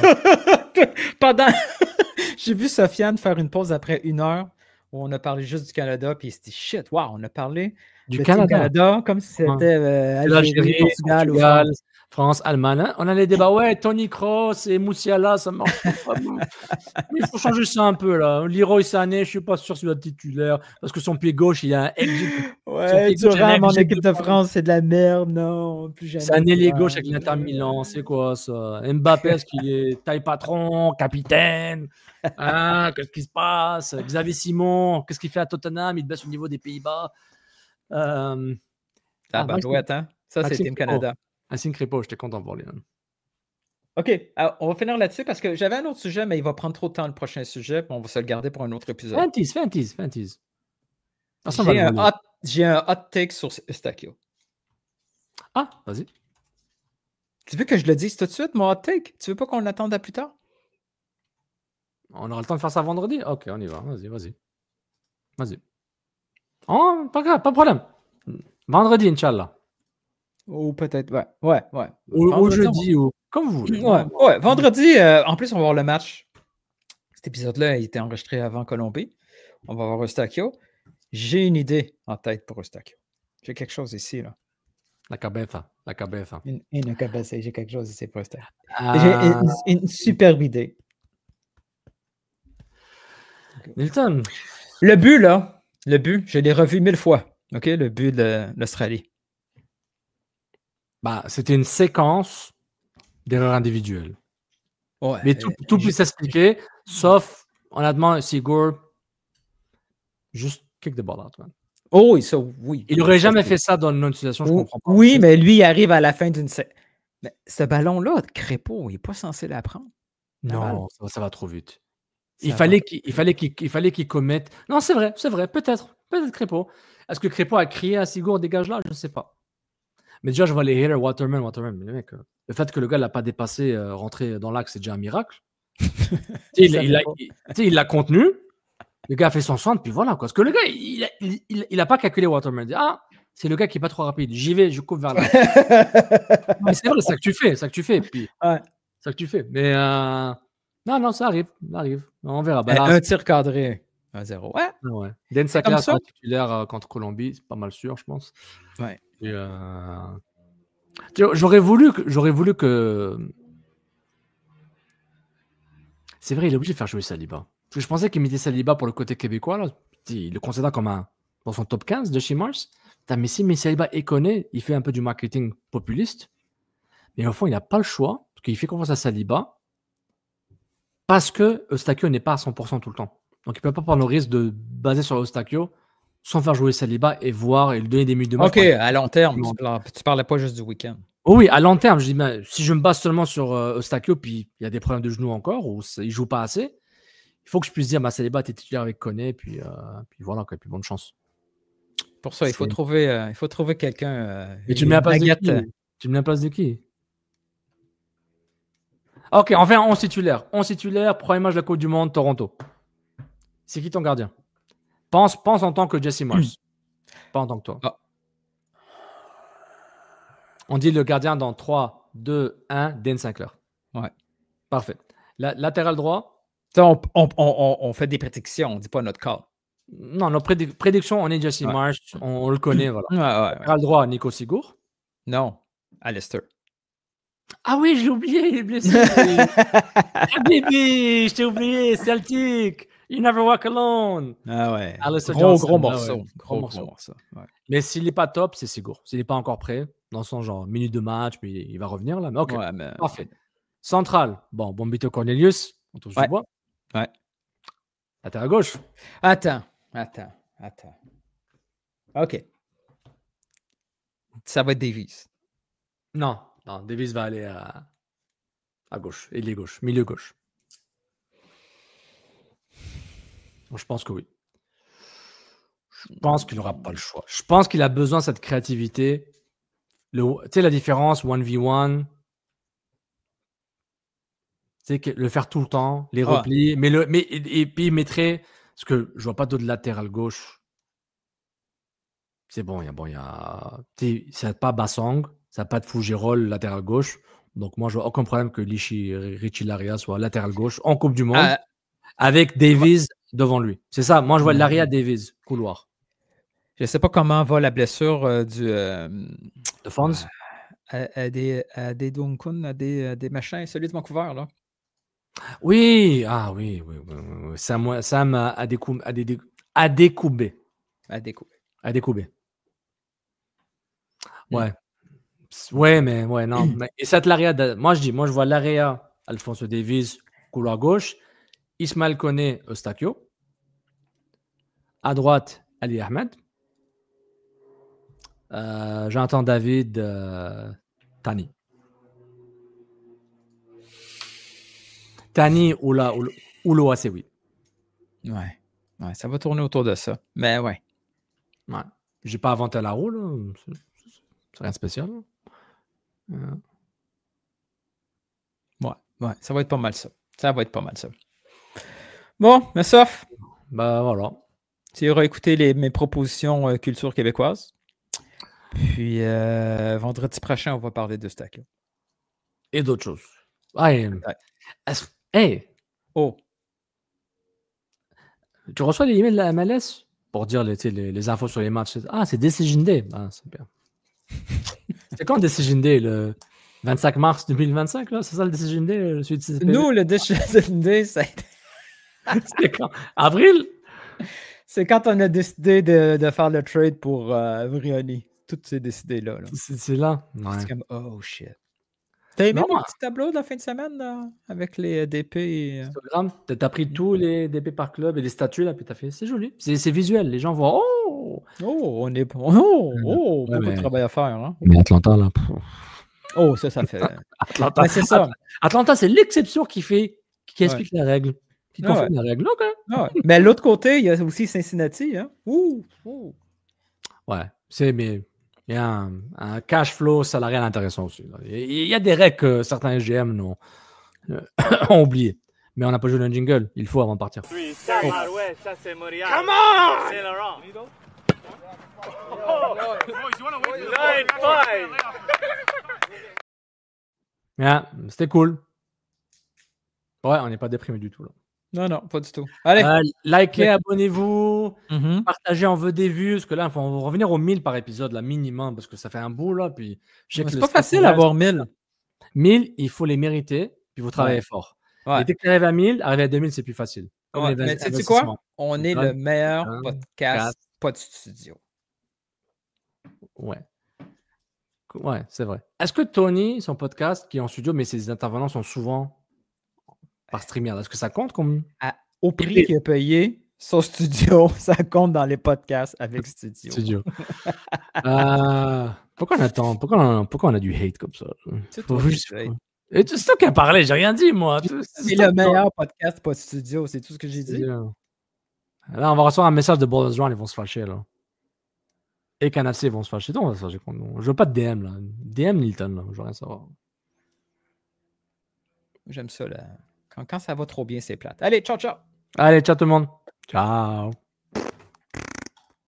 B: J'ai vu Sofiane faire une pause après 1 heure où on a parlé juste du Canada, puis il s'est dit shit, wow, on a parlé
A: du Canada
B: comme si c'était
A: Algérie, Portugal, France, Allemagne. Hein? On a les débats, Tony Kroos et Moussiala, ça marche pas. Mais il faut changer ça un peu là. Leroy Sané, je suis pas sûr s'il va être titulaire parce que son pied gauche, il a un exit.
B: Ouais, Thuram en équipe de France, c'est de la merde, non. Plus jamais.
A: C'est un ailier gauche avec l'Inter Milan, c'est quoi ça? Mbappé, est-ce qu'il est taille patron, capitaine? Hein, qu'est-ce qui se passe? Xavier Simon, qu'est-ce qu'il fait à Tottenham? Il baisse au niveau des Pays-Bas.
B: Barouette, hein? Ça, c'est Team Canada.
A: Maxime Crépeau, j'étais content pour lui.
B: OK, alors, on va finir là-dessus parce que j'avais un autre sujet, mais il va prendre trop de temps le prochain sujet, puis on va se le garder pour un autre épisode.
A: Fais un tease.
B: J'ai un hot take sur Eustáquio.
A: Ah, vas-y.
B: Tu veux que je le dise tout de suite, mon hot take? Tu veux pas qu'on l'attende à plus tard?
A: On aura le temps de faire ça vendredi? Ok, on y va. Vas-y. Oh, pas grave, pas de problème. Vendredi, Inch'Allah.
B: Ou peut-être, ouais.
A: Ou jeudi, ou comme vous voulez.
B: Ouais, vendredi, en plus, on va voir le match. Cet épisode-là a été enregistré avant Colombie. On va voir Eustáquio. J'ai une idée en tête pour Eustáquio. J'ai quelque chose ici, là.
A: La cabeza.
B: Une cabeza, j'ai quelque chose ici pour Eustáquio. J'ai une superbe idée.
A: Nilton.
B: Le but, je l'ai revu 1000 fois. OK, le but de l'Australie.
A: Bah, c'était une séquence d'erreurs individuelles.
B: Ouais,
A: mais tout peut s'expliquer, sauf, honnêtement, Sigurd, juste kick the ball out, man.
B: Oh, ça, oui.
A: Il n'aurait jamais fait ça dans une autre situation, je comprends pas.
B: Oui, mais lui, il arrive à la fin d'une... Mais ce ballon-là, Crépeau, il n'est pas censé l'apprendre.
A: Non, ça va trop vite. Il fallait qu'il commette... Non, c'est vrai, peut-être Crépeau. Est-ce que Crépeau a crié à Sigurd, dégage là? Je ne sais pas. Mais déjà, je vois les haters, Waterman. Mais le mec, le fait que le gars ne l'a pas dépassé, rentré dans l'axe, c'est déjà un miracle. il l'a contenu. Le gars a fait son centre, puis voilà. Parce que le gars, il n'a pas calculé Waterman. Il dit, c'est le gars qui n'est pas trop rapide. J'y vais, je coupe vers là. Mais c'est vrai, c'est ça que tu fais. Puis,
B: ouais.
A: C'est ça que tu fais. Mais non, ça arrive. On verra.
B: Un tir cadré. 1-0. Ouais.
A: Den Sakla sera titulaire contre Colombie, c'est pas mal sûr, je pense.
B: Ouais.
A: Et, j'aurais voulu que. C'est vrai, il est obligé de faire jouer Saliba. Parce que je pensais qu'il mettait Saliba pour le côté québécois. Là. Il le considère comme dans son top 15 de chez Mars. Mais si Saliba est connu, il fait un peu du marketing populiste. Mais au fond, il n'a pas le choix. Parce qu'il fait confiance à Saliba. Parce que Eustáquio n'est pas à 100% tout le temps. Donc, il ne peut pas prendre le risque de baser sur Eustáquio sans faire jouer Saliba et voir et lui donner des minutes de match.
B: OK, à long terme. Tu ne parlais pas juste du week-end.
A: Oh oui, à long terme. Je dis, si je me base seulement sur Eustáquio, puis il y a des problèmes de genoux encore, ou il ne joue pas assez, il faut que je puisse dire, Saliba, tu es titulaire avec Koné, puis voilà, puis bonne chance.
B: Pour ça, il faut trouver quelqu'un.
A: Et tu me mets à place de qui? Tu me mets à place de qui? Ok, enfin, 11 titulaires. 11 titulaires, premier match de la Coupe du Monde, Toronto. C'est qui ton gardien? Pense en tant que Jesse Mars. Pas en tant que toi. On dit le gardien dans 3, 2, 1, Dan Sinclair.
B: Ouais.
A: Parfait. Latéral droit.
B: On fait des prédictions, on ne dit pas notre cas.
A: Non, nos prédictions, on est Jesse Mars, on le connaît. Voilà. Latéral droit, Nico Sigurd.
B: Non, Alistair.
A: Ah oui, je l'ai oublié, il est blessé. Baby, je t'ai oublié, Celtic. You never walk alone.
B: Ah ouais.
A: Gros morceau.
B: Ouais. Gros morceau. Ouais.
A: Mais s'il n'est pas top, c'est Sigurd. S'il n'est pas encore prêt, dans son genre minute de match, mais il va revenir là. Mais ok, parfait. Central, Bombito Cornelius, on touche du bois.
B: Ouais.
A: Latéral gauche.
B: Attends. Ok. Ça va être Davies.
A: Non, Davies va aller à gauche, ailier gauche, milieu gauche. Je pense que oui. Je pense qu'il n'aura pas le choix. Je pense qu'il a besoin de cette créativité. Tu sais, la différence 1v1, c'est le faire tout le temps, les replis, et puis il mettrait, parce que je vois pas d'autre latéral gauche. C'est bon, il y a ça n'a pas Bassong, ça n'a pas de Fougerolles latéral gauche. Donc moi, je vois aucun problème que Richie Laria soit latéral gauche en Coupe du Monde avec Davies devant lui. C'est ça. Moi, je vois Laria Davies, couloir.
B: Je ne sais pas comment va la blessure
A: de Fons.
B: À des Dunkun, à des machins, celui de Vancouver, là.
A: Oui. Sam a découbé. Ouais. Ouais, mais ouais, non. Et cette l'area, moi je vois l'area Alphonso Davies, couloir gauche, Ismaël Koné, Eustáquio. À droite, Ali Ahmed. J'entends David Tani. Tani ou l'Oasewi.
B: Ouais. Ouais, ça va tourner autour de ça. Mais ouais.
A: Ouais. J'ai pas inventé la roue, là. C'est rien de spécial.
B: Ouais, ça va être pas mal ça. Ça va être pas mal ça. Bon, mais sauf.
A: Bah voilà.
B: Tu auras écouté mes propositions culture québécoise. Puis vendredi prochain, on va parler de Stack.
A: Et d'autres choses. Hey!
B: Oh!
A: Tu reçois les emails de la MLS pour dire les infos sur les matchs. Ah, c'est Decision Day. Ah, c'est bien. C'est quand Decision Day? Le 25 mars 2025, là? C'est ça le Decision Day?
B: Nous, le Decision Day, c'est
A: quand? Avril?
B: C'est quand on a décidé de faire le trade pour Vrioni. Tout s'est décidé là.
A: C'est là. Ouais.
B: C'est comme, oh shit. T'as aimé mon petit tableau de la fin de semaine là, avec les DP?
A: Instagram, t'as pris tous les DP par club et les statuts là, puis t'as fait, c'est joli. C'est visuel. Les gens voient,
B: on est beaucoup de travail à faire. Hein?
A: Mais Atlanta, là.
B: Oh, ça fait.
A: Atlanta,
B: c'est ça.
A: Atlanta, c'est l'exception qui explique la règle. Qui confirme la règle. Okay.
B: Mais l'autre côté, il y a aussi Cincinnati. Hein?
A: Ouais, mais il y a un cash flow salarial intéressant aussi. Il y a des règles que certains GM ont oublié. Mais on n'a pas joué le jingle. Il faut avant de partir.
I: Ouais, ça c'est Montréal. Come on! C'est Laurent.
A: Yeah, c'était cool. Ouais, on n'est pas déprimé du tout là.
B: Non, pas du tout. Allez.
A: Likez, abonnez-vous, partagez, on veut des vues, parce que là, on va revenir aux 1000 par épisode, là, minimum, parce que ça fait un bout, là. Puis
B: c'est pas facile d'avoir 1000.
A: 1000, il faut les mériter, puis vous travaillez fort. Ouais. Et dès que tu arrives à 1000, arriver à 2000, c'est plus facile.
B: Mais tu sais quoi? On est le meilleur podcast, pas de studio.
A: Ouais, c'est vrai. Est-ce que Tony, son podcast, qui est en studio, mais ses intervenants sont souvent par streamer, est-ce que ça compte comme...
B: Au prix qu'il a payé, son studio, ça compte dans les podcasts avec studio.
A: Pourquoi on attend? Pourquoi on a du hate comme ça?
B: C'est toi
A: c'est toi qui as parlé, j'ai rien dit, moi.
B: C'est le meilleur podcast, pas de studio, c'est tout ce que j'ai dit.
A: Là, on va recevoir un message de Ballers Run, ils vont se fâcher, là. Et Canapé, ils vont se fâcher. On va se fâcher contre nous. Je veux pas de DM, là. DM Nilton, là. Je veux rien savoir.
B: J'aime ça, là. Quand ça va trop bien, c'est plate. Allez, ciao!
A: Allez, ciao tout le monde. Ciao!